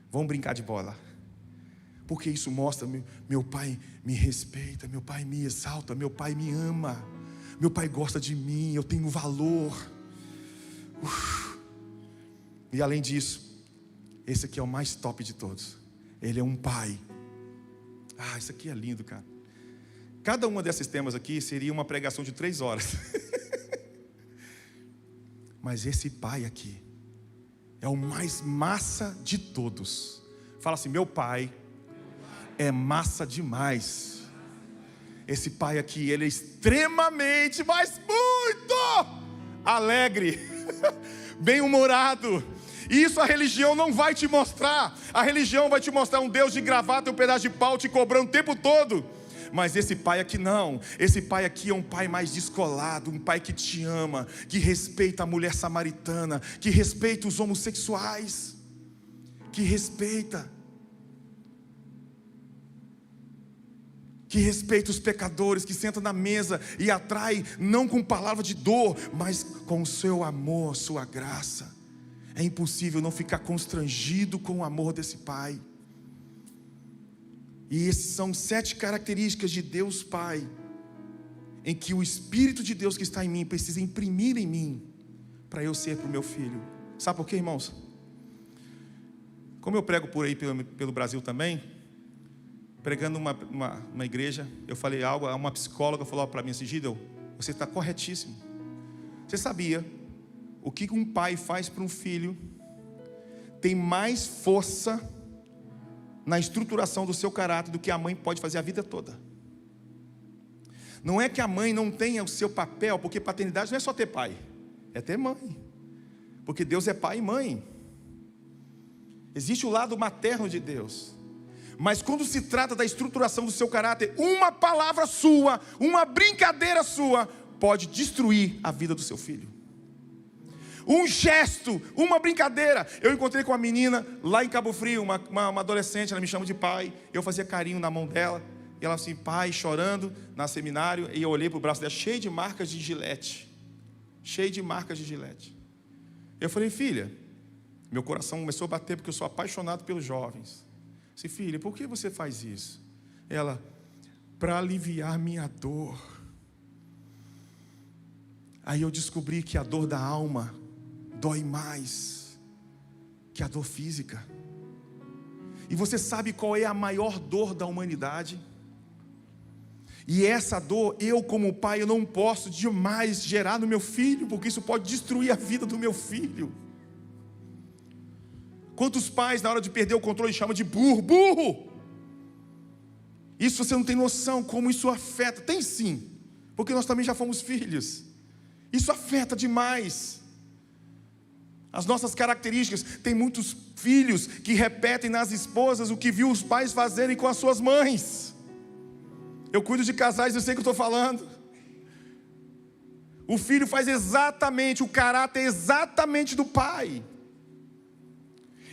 Vamos brincar de bola. Porque isso mostra, meu pai me respeita, meu pai me exalta, meu pai me ama, meu pai gosta de mim, eu tenho valor. E além disso, esse aqui é o mais top de todos. Ele é um pai. Isso aqui é lindo, cara. Cada uma desses temas aqui seria uma pregação de 3 horas. Mas esse pai aqui é o mais massa de todos. Fala assim, meu pai é massa demais. Esse pai aqui, ele é extremamente, mas muito alegre, bem-humorado. E isso a religião não vai te mostrar. A religião vai te mostrar um Deus de gravata e um pedaço de pau te cobrando o tempo todo. Mas esse pai aqui não. Esse pai aqui é um pai mais descolado, um pai que te ama, que respeita a mulher samaritana, que respeita os homossexuais, que respeita os pecadores, que senta na mesa e atrai não com palavra de dor, mas com o seu amor, sua graça. É impossível não ficar constrangido com o amor desse pai. E essas são 7 características de Deus Pai, em que o Espírito de Deus que está em mim precisa imprimir em mim, para eu ser para o meu filho. Sabe por quê, irmãos? Como eu prego por aí pelo Brasil também, pregando uma igreja, eu falei algo, uma psicóloga falou para mim assim, Gideon, você está corretíssimo. Você sabia o que um pai faz para um filho tem mais força na estruturação do seu caráter do que a mãe pode fazer a vida toda. Não é que a mãe não tenha o seu papel, porque paternidade não é só ter pai, é ter mãe, porque Deus é pai e mãe. Existe o lado materno de Deus. Mas quando se trata da estruturação do seu caráter, uma palavra sua, uma brincadeira sua, pode destruir a vida do seu filho. Um gesto, uma brincadeira. Eu encontrei com uma menina lá em Cabo Frio, uma adolescente, ela me chama de pai. Eu fazia carinho na mão dela. E ela assim, pai, chorando, na seminário. E eu olhei para o braço dela, cheio de marcas de gilete. Cheio de marcas de gilete. Eu falei, filha, meu coração começou a bater porque eu sou apaixonado pelos jovens. Eu disse, filha, por que você faz isso? Ela, para aliviar minha dor. Aí eu descobri que a dor da alma dói mais que a dor física. E você sabe qual é a maior dor da humanidade? E essa dor, eu como pai, eu não posso jamais gerar no meu filho, porque isso pode destruir a vida do meu filho. Quantos pais na hora de perder o controle chamam de burro? Isso você não tem noção como isso afeta. Tem sim, porque nós também já fomos filhos. Isso afeta demais as nossas características. Tem muitos filhos que repetem nas esposas o que viu os pais fazerem com as suas mães. Eu cuido de casais, eu sei o que eu estou falando. O filho faz exatamente, o caráter exatamente do pai.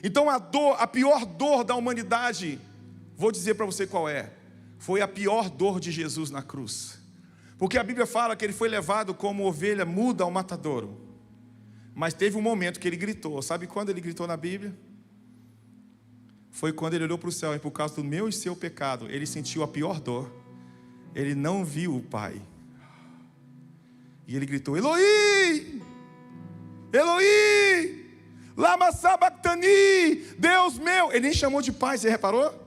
Então a pior dor da humanidade, vou dizer para você qual é. Foi a pior dor de Jesus na cruz. Porque a Bíblia fala que ele foi levado como ovelha muda ao matadouro. Mas teve um momento que ele gritou. Sabe quando ele gritou na Bíblia? Foi quando ele olhou para o céu e por causa do meu e seu pecado, ele sentiu a pior dor. ele não viu o pai. E ele gritou: Eloi, Eloi, lama sabachthani, Deus meu. Ele nem chamou de pai, você reparou?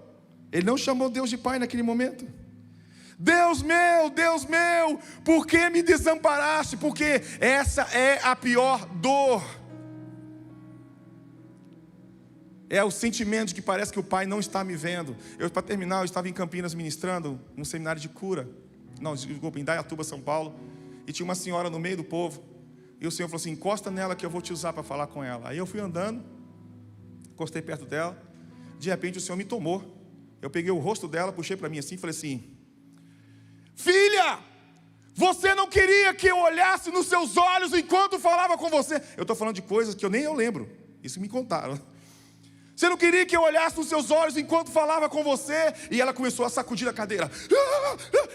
Ele não chamou Deus de pai naquele momento. Deus meu, por que me desamparaste? Porque essa é a pior dor. É o sentimento de que parece que o pai não está me vendo. Para terminar, eu estava em Campinas ministrando um seminário de cura. Não, desculpa, em Indaiatuba, São Paulo. E tinha uma senhora no meio do povo. E o Senhor falou assim: encosta nela que eu vou te usar para falar com ela. Aí eu fui andando, encostei perto dela. De repente o Senhor me tomou. Eu peguei o rosto dela, puxei para mim assim e falei assim: filha, você não queria que eu olhasse nos seus olhos enquanto falava com você? Eu estou falando de coisas que nem eu lembro. Isso me contaram. Você não queria que eu olhasse nos seus olhos enquanto falava com você? E ela começou a sacudir a cadeira.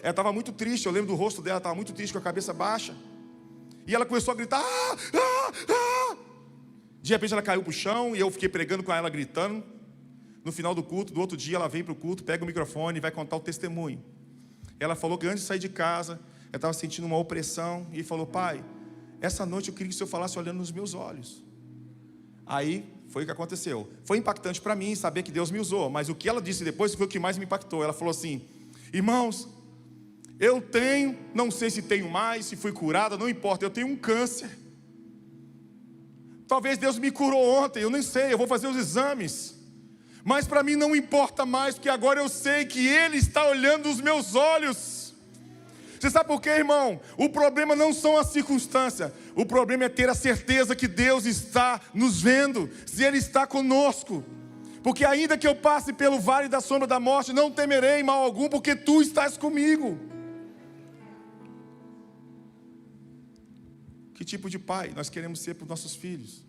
Ela estava muito triste, eu lembro do rosto dela, estava muito triste, com a cabeça baixa. E ela começou a gritar. De repente ela caiu para o chão e eu fiquei pregando com ela, gritando. No final do culto, do outro dia, ela vem para o culto, pega o microfone e vai contar o testemunho. Ela falou que antes de sair de casa, ela estava sentindo uma opressão. E falou: pai, essa noite eu queria que o Senhor falasse olhando nos meus olhos. Aí foi o que aconteceu. Foi impactante para mim saber que Deus me usou. Mas o que ela disse depois foi o que mais me impactou. Ela falou assim: irmãos, eu tenho, não sei se tenho mais, se fui curada, não importa, eu tenho um câncer. Talvez Deus me curou ontem, eu nem sei, eu vou fazer os exames. Mas para mim não importa mais, porque agora eu sei que Ele está olhando os meus olhos. Você sabe por quê, irmão? O problema não são as circunstâncias. O problema é ter a certeza que Deus está nos vendo, se Ele está conosco. Porque ainda que eu passe pelo vale da sombra da morte, não temerei mal algum, porque Tu estás comigo. Que tipo de pai nós queremos ser para os nossos filhos?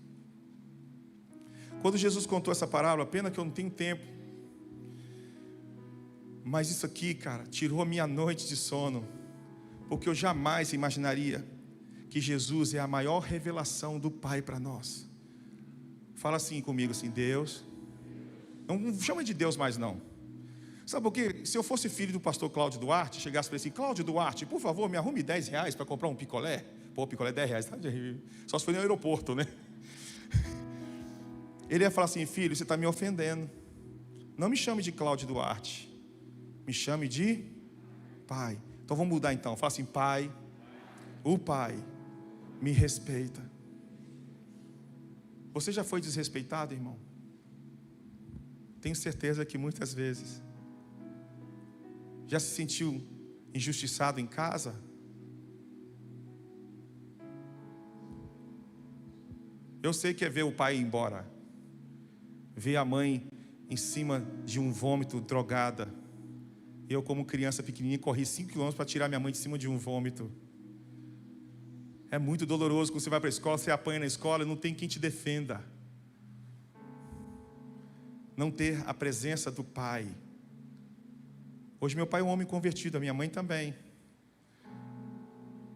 Quando Jesus contou essa parábola, pena que eu não tenho tempo, mas isso aqui, cara, tirou a minha noite de sono, porque eu jamais imaginaria que Jesus é a maior revelação do Pai para nós. Fala assim comigo, assim: Deus, não chama de Deus mais não. Sabe por quê? Se eu fosse filho do pastor Cláudio Duarte, chegasse para ele assim: Cláudio Duarte, por favor, me arrume R$10 para comprar um picolé. Pô, picolé é R$10, tá? Só se for no aeroporto, né? Ele ia falar assim: filho, você está me ofendendo. Não me chame de Cláudio Duarte, me chame de pai. Então vamos mudar então. Fala assim: pai, o pai me respeita. Você já foi desrespeitado, irmão? Tenho certeza que muitas vezes. Já se sentiu injustiçado em casa? Eu sei que é ver o pai ir embora, ver a mãe em cima de um vômito, drogada. Eu, como criança pequenininha, corri 5 quilômetros para tirar minha mãe de cima de um vômito. É muito doloroso quando você vai para a escola, você apanha na escola e não tem quem te defenda. Não ter a presença do pai. Hoje meu pai é um homem convertido, a minha mãe também.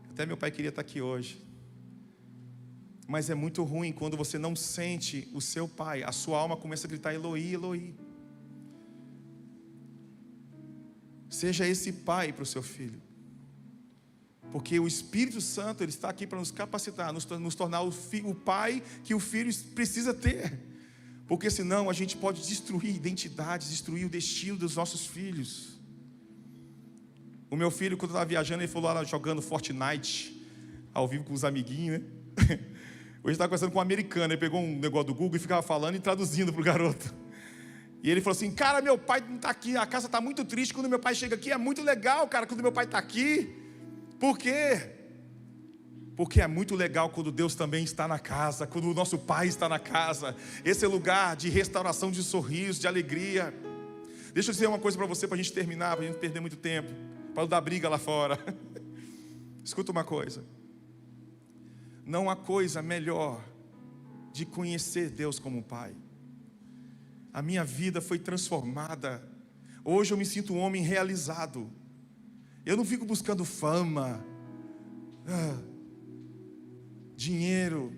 Até meu pai queria estar aqui hoje. Mas é muito ruim quando você não sente o seu pai. A sua alma começa a gritar: Eloi, Eloi. Seja esse pai para o seu filho. Porque o Espírito Santo, ele está aqui para nos capacitar, nos tornar o pai que o filho precisa ter. Porque senão a gente pode destruir identidades, destruir o destino dos nossos filhos. O meu filho, quando estava viajando, ele falou lá jogando Fortnite, ao vivo com os amiguinhos, né? Hoje estava conversando com um americano, ele pegou um negócio do Google e ficava falando e traduzindo para o garoto. E ele falou assim: cara, meu pai não está aqui, a casa está muito triste, quando meu pai chega aqui é muito legal, cara, quando meu pai está aqui. Por quê? Porque é muito legal quando Deus também está na casa, quando o nosso pai está na casa. Esse é lugar de restauração, de sorriso, de alegria. Deixa eu dizer uma coisa para você, para a gente terminar, para a gente não perder muito tempo, para não dar briga lá fora. Escuta uma coisa. Não há coisa melhor de conhecer Deus como Pai. A minha vida foi transformada. Hoje eu me sinto um homem realizado. Eu não fico buscando fama, dinheiro.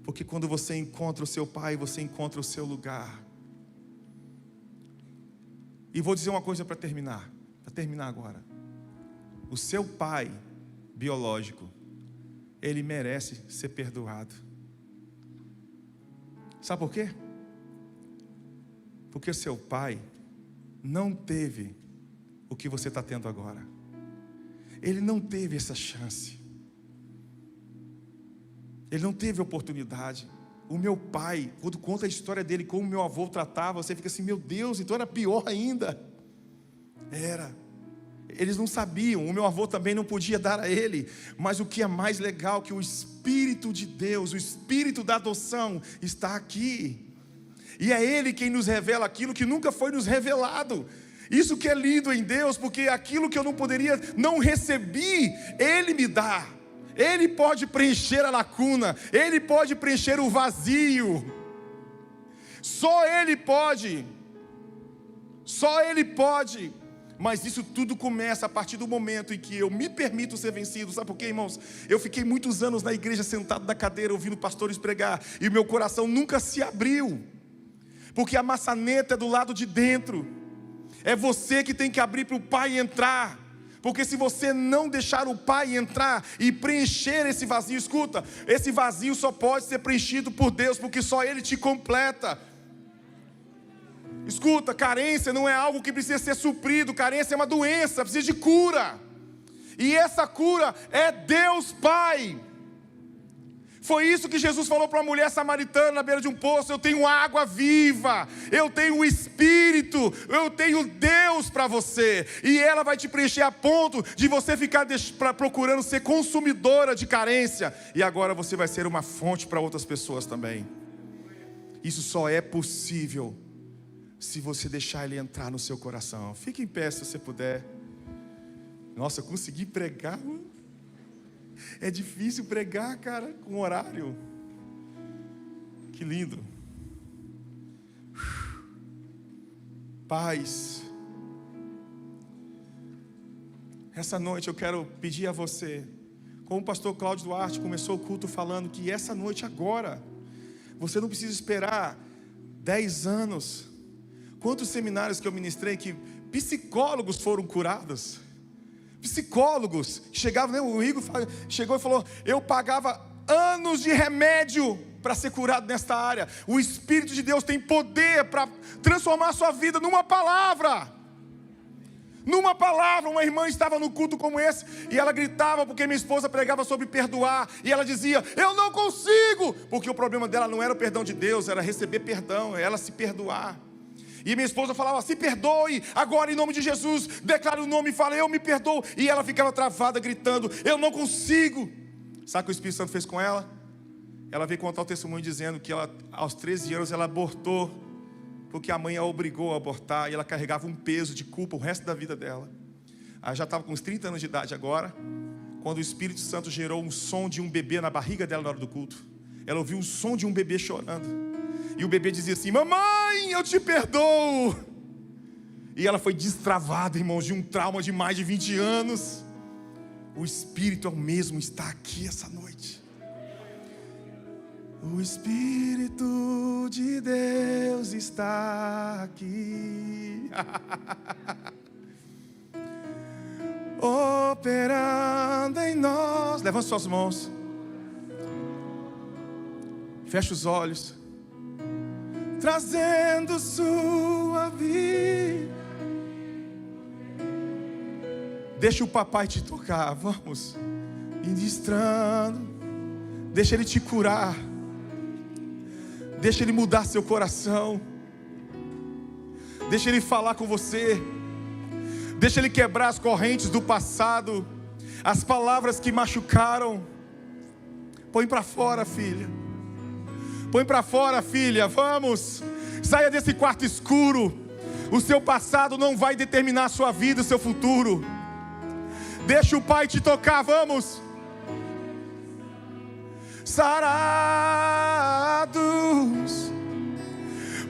Porque quando você encontra o seu Pai, você encontra o seu lugar. E vou dizer uma coisa para terminar agora. o seu pai biológico, ele merece ser perdoado. Sabe por quê? Porque o seu pai não teve o que você está tendo agora. Ele não teve essa chance. Ele não teve oportunidade. O meu pai, quando conta a história dele, como meu avô tratava, você fica assim, meu Deus, então era pior ainda. Era. Eles não sabiam, o meu avô também não podia dar a ele. Mas o que é mais legal, que o Espírito de Deus, o Espírito da adoção está aqui. E é Ele quem nos revela aquilo que nunca foi nos revelado. Isso que é lindo em Deus, porque aquilo que eu não poderia, não recebi, Ele me dá. Ele pode preencher a lacuna, Ele pode preencher o vazio. Só Ele pode. Só Ele pode. Mas isso tudo começa a partir do momento em que eu me permito ser vencido. Sabe por quê, irmãos? Eu fiquei muitos anos na igreja, sentado na cadeira, ouvindo pastores pregar, e o meu coração nunca se abriu. Porque a maçaneta é do lado de dentro. É você que tem que abrir para o Pai entrar. Porque se você não deixar o Pai entrar e preencher esse vazio, escuta, esse vazio só pode ser preenchido por Deus, porque só Ele te completa. Escuta, carência não é algo que precisa ser suprido, carência é uma doença, precisa de cura. E essa cura é Deus Pai. Foi isso que Jesus falou para a mulher samaritana na beira de um poço: eu tenho água viva, eu tenho o Espírito, eu tenho Deus para você. E ela vai te preencher a ponto de você ficar procurando ser consumidora de carência. E agora você vai ser uma fonte para outras pessoas também. Isso só é possível se você deixar Ele entrar no seu coração. Fique em pé se você puder. Nossa, eu consegui pregar. É difícil pregar, cara, com horário. Que lindo. Paz. Essa noite eu quero pedir a você, como o pastor Cláudio Duarte começou o culto falando, que essa noite agora, você não precisa esperar 10 anos. Quantos seminários que eu ministrei que psicólogos foram curados? Psicólogos chegavam, né? O Igor chegou e falou: eu pagava anos de remédio para ser curado nesta área. O Espírito de Deus tem poder para transformar a sua vida numa palavra. Numa palavra. Uma irmã estava no culto como esse e ela gritava porque minha esposa pregava sobre perdoar, e ela dizia: eu não consigo, porque o problema dela não era o perdão de Deus, era receber perdão, ela se perdoar. E minha esposa falava: se perdoe, agora em nome de Jesus, declara o nome e fala: eu me perdoo. E ela ficava travada, gritando: eu não consigo. Sabe o que o Espírito Santo fez com ela? Ela veio contar o testemunho dizendo que ela, aos 13 anos, ela abortou, porque a mãe a obrigou a abortar, e ela carregava um peso de culpa o resto da vida dela. Ela já estava com uns 30 anos de idade agora, quando o Espírito Santo gerou um som de um bebê na barriga dela na hora do culto. Ela ouviu o som de um bebê chorando. E o bebê dizia assim: mamãe, eu te perdoo. E ela foi destravada, irmãos, de um trauma de mais de 20 anos. O Espírito é o mesmo, está aqui essa noite. O Espírito de Deus está aqui. Operando em nós. Levante suas mãos. Feche os olhos. Trazendo sua vida. Deixa o papai te tocar, vamos. Ministrando. Deixa ele te curar. Deixa ele mudar seu coração. Deixa ele falar com você. Deixa ele quebrar as correntes do passado, as palavras que machucaram. Põe para fora, filha. Põe para fora, filha, vamos. Saia desse quarto escuro. O seu passado não vai determinar a sua vida, o seu futuro. Deixa o Pai te tocar, vamos. Sarados,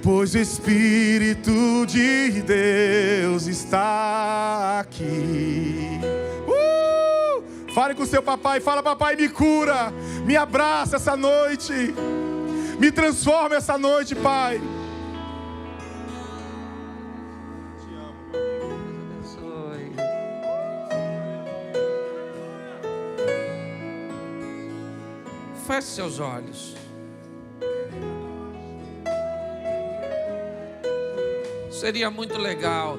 pois o Espírito de Deus está aqui. Fale com o seu papai, fala: papai, me cura, me abraça essa noite. Me transforma essa noite, Pai. Te amo. Deus abençoe. Feche seus olhos. Seria muito legal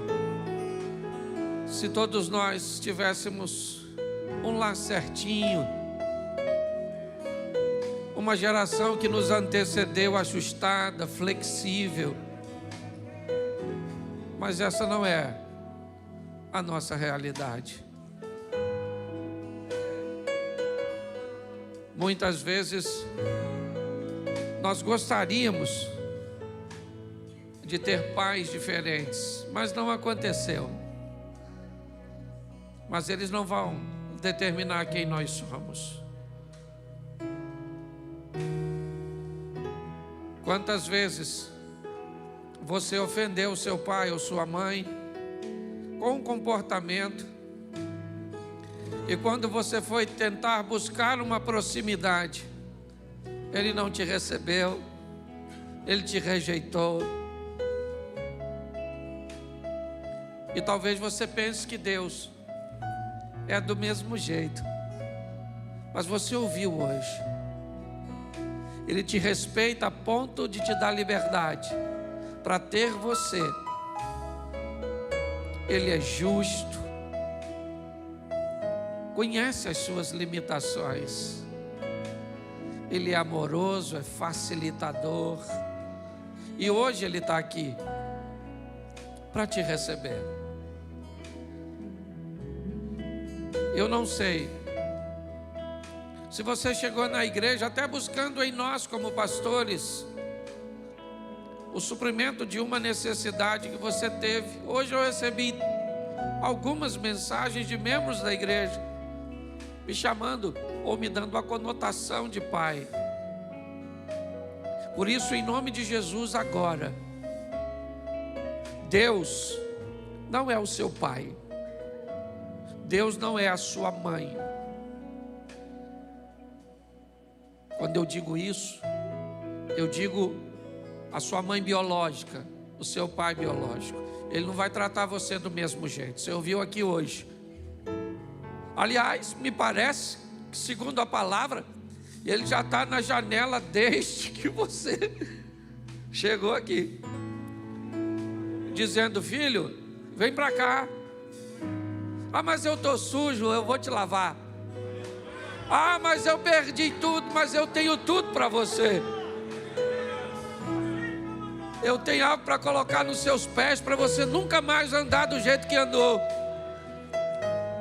se todos nós tivéssemos um lar certinho, uma geração que nos antecedeu, ajustada, flexível. Mas essa não é a nossa realidade. Muitas vezes nós gostaríamos de ter pais diferentes, mas não aconteceu. Mas eles não vão determinar quem nós somos. Quantas vezes você ofendeu seu pai ou sua mãe com um comportamento, e quando você foi tentar buscar uma proximidade, ele não te recebeu, ele te rejeitou. E talvez você pense que Deus é do mesmo jeito, mas você ouviu hoje, Ele te respeita a ponto de te dar liberdade para ter você. Ele é justo, conhece as suas limitações, Ele é amoroso, é facilitador, e hoje Ele está aqui para te receber. Eu não sei se você chegou na igreja até buscando em nós como pastores o suprimento de uma necessidade que você teve. Hoje eu recebi algumas mensagens de membros da igreja me chamando ou me dando a conotação de pai. Por isso, em nome de Jesus, agora, Deus não é o seu pai, Deus não é a sua mãe. Quando eu digo isso, eu digo a sua mãe biológica, o seu pai biológico. Ele não vai tratar você do mesmo jeito. Você ouviu aqui hoje. Aliás, me parece que, segundo a palavra, ele já está na janela desde que você chegou aqui, dizendo: filho, vem para cá. Ah, mas eu estou sujo, eu vou te lavar. Ah, mas eu perdi tudo, mas eu tenho tudo para você. Eu tenho algo para colocar nos seus pés, para você nunca mais andar do jeito que andou.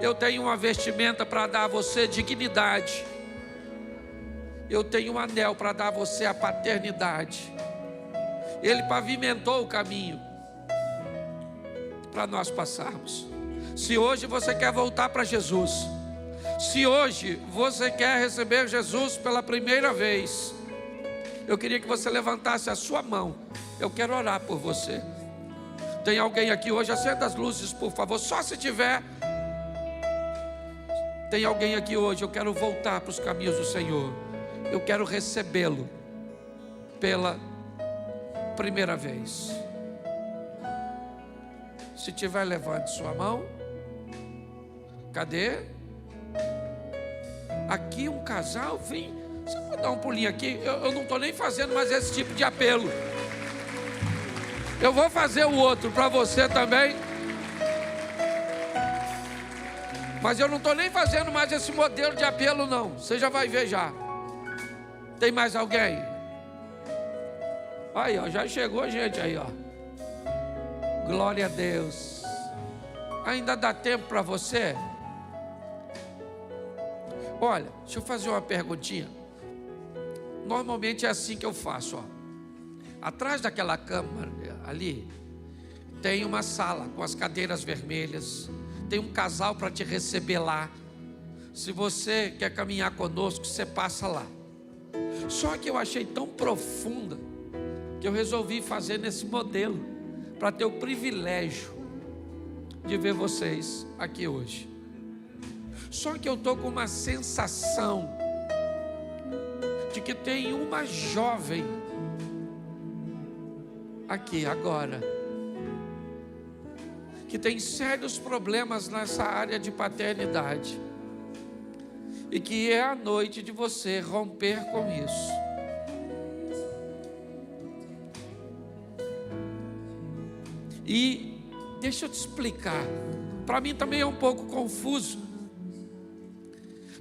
Eu tenho uma vestimenta para dar a você dignidade. Eu tenho um anel para dar a você a paternidade. Ele pavimentou o caminho para nós passarmos. Se hoje você quer voltar para Jesus, se hoje você quer receber Jesus pela primeira vez, eu queria que você levantasse a sua mão. Eu quero orar por você. Tem alguém aqui hoje? Acenda as luzes, por favor, só se tiver. Tem alguém aqui hoje? Eu quero voltar para os caminhos do Senhor. Eu quero recebê-lo pela primeira vez. Se tiver, levante sua mão. Cadê? Aqui um casal, vem. Você pode dar um pulinho aqui? Eu não estou nem fazendo mais esse tipo de apelo. Eu vou fazer o outro para você também. Mas eu não estou nem fazendo mais esse modelo de apelo, não. Você já vai ver já. Tem mais alguém? Aí, ó, já chegou gente aí, ó. Glória a Deus. Ainda dá tempo para você? Olha, deixa eu fazer uma perguntinha. Normalmente é assim que eu faço, ó. Atrás daquela cama ali, tem uma sala com as cadeiras vermelhas. Tem um casal para te receber lá. Se você quer caminhar conosco, você passa lá. Só que eu achei tão profunda que eu resolvi fazer nesse modelo, para ter o privilégio de ver vocês aqui hoje. Só que eu estou com uma sensação de que tem uma jovem aqui agora que tem sérios problemas nessa área de paternidade. E que é a noite de você romper com isso. E deixa eu te explicar. Para mim também é um pouco confuso.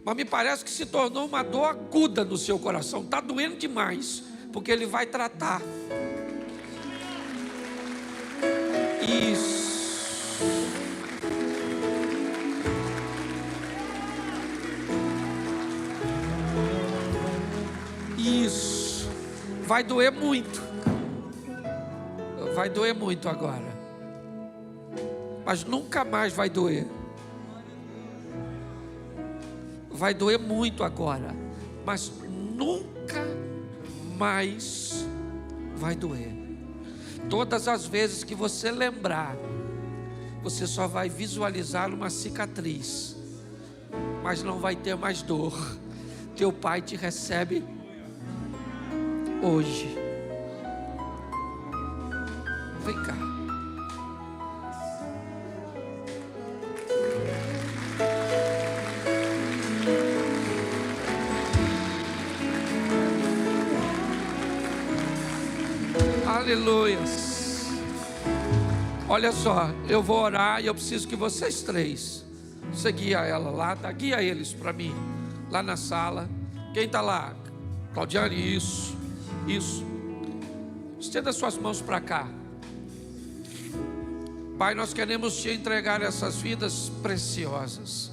Mas me parece que se tornou uma dor aguda no seu coração. Está doendo demais. Porque Ele vai tratar. Isso. Isso. Vai doer muito. Vai doer muito agora. Mas nunca mais vai doer. Vai doer muito agora. Mas nunca mais vai doer. Todas as vezes que você lembrar, você só vai visualizar uma cicatriz, mas não vai ter mais dor. Teu pai te recebe hoje. Vem cá. Aleluias. Olha só, eu vou orar e eu preciso que vocês três, você guia ela lá, guia eles para mim, lá na sala. Quem está lá? Claudiane, isso. Estenda suas mãos para cá. Pai, nós queremos te entregar essas vidas preciosas.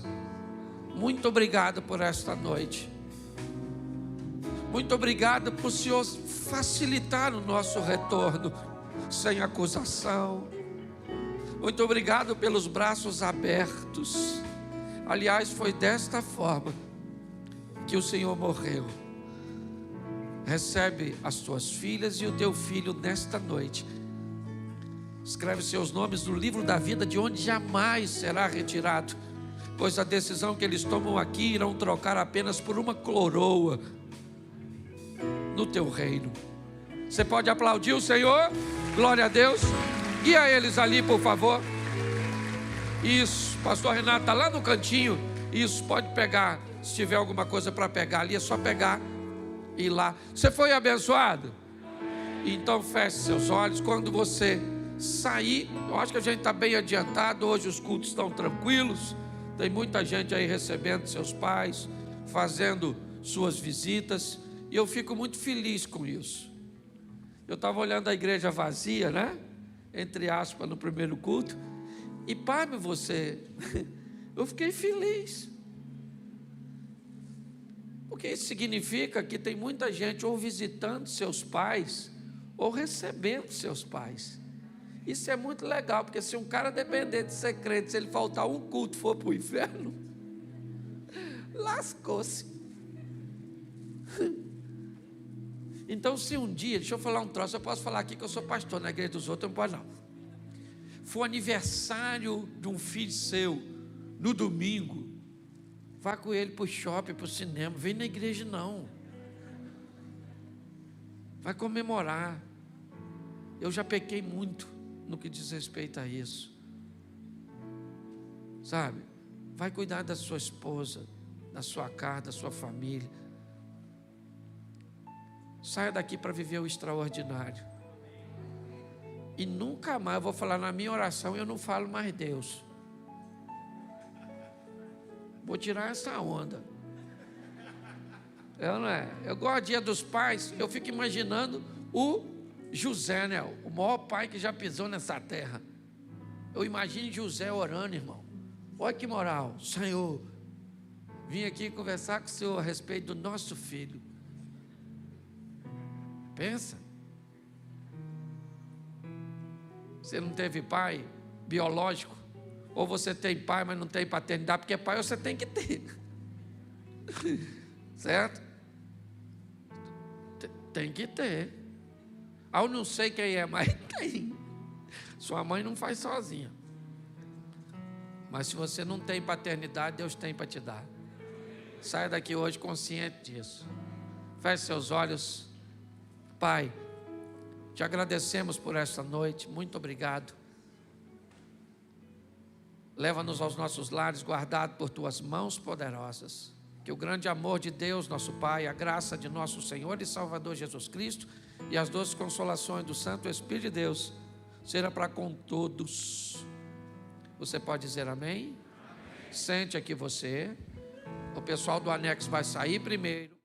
Muito obrigado por esta noite. Muito obrigado por o Senhor facilitar o nosso retorno sem acusação. Muito obrigado pelos braços abertos. Aliás, foi desta forma que o Senhor morreu. Recebe as tuas filhas e o teu filho nesta noite. Escreve seus nomes no livro da vida, de onde jamais será retirado, pois a decisão que eles tomam aqui irão trocar apenas por uma coroa no teu reino. Você pode aplaudir o Senhor? Glória a Deus. Guia eles ali, por favor. Isso, pastor Renato está lá no cantinho. Isso, pode pegar. Se tiver alguma coisa para pegar ali, é só pegar e ir lá. Você foi abençoado? Então feche seus olhos. Quando você sair, eu acho que a gente está bem adiantado. Hoje os cultos estão tranquilos. Tem muita gente aí recebendo seus pais, fazendo suas visitas. E eu fico muito feliz com isso. Eu estava olhando a igreja vazia, né? Entre aspas, no primeiro culto. E pai, eu fiquei feliz. Porque isso significa que tem muita gente ou visitando seus pais, ou recebendo seus pais. Isso é muito legal, porque se um cara depender de ser crente, se ele faltar um culto e for para o inferno, lascou-se. Então, se um dia, deixa eu falar um troço, eu posso falar aqui que eu sou pastor na igreja dos outros, não pode não. For aniversário de um filho seu, no domingo, vá com ele para o shopping, para o cinema, vem na igreja não. Vai comemorar. Eu já pequei muito no que diz respeito a isso. Sabe? Vai cuidar da sua esposa, da sua casa, da sua família. Saia daqui para viver o extraordinário. E nunca mais, eu vou falar na minha oração, eu não falo mais Deus. Vou tirar essa onda. Não é? Eu gosto do Dia dos Pais, eu fico imaginando o José, né? O maior pai que já pisou nessa terra. Eu imagino José orando, irmão. Olha que moral. Senhor, vim aqui conversar com o Senhor a respeito do nosso filho. Pensa. Você não teve pai biológico, ou você tem pai, mas não tem paternidade, porque pai você tem que ter. Certo? Tem que ter. Eu não sei quem é, mas tem. Sua mãe não faz sozinha. Mas se você não tem paternidade, Deus tem para te dar. Saia daqui hoje consciente disso. Feche seus olhos. Pai, te agradecemos por esta noite, muito obrigado. Leva-nos aos nossos lares, guardado por tuas mãos poderosas. Que o grande amor de Deus, nosso Pai, a graça de nosso Senhor e Salvador Jesus Cristo e as doces consolações do Santo Espírito de Deus seja para com todos. Você pode dizer amém? Sente aqui você. O pessoal do anexo vai sair primeiro.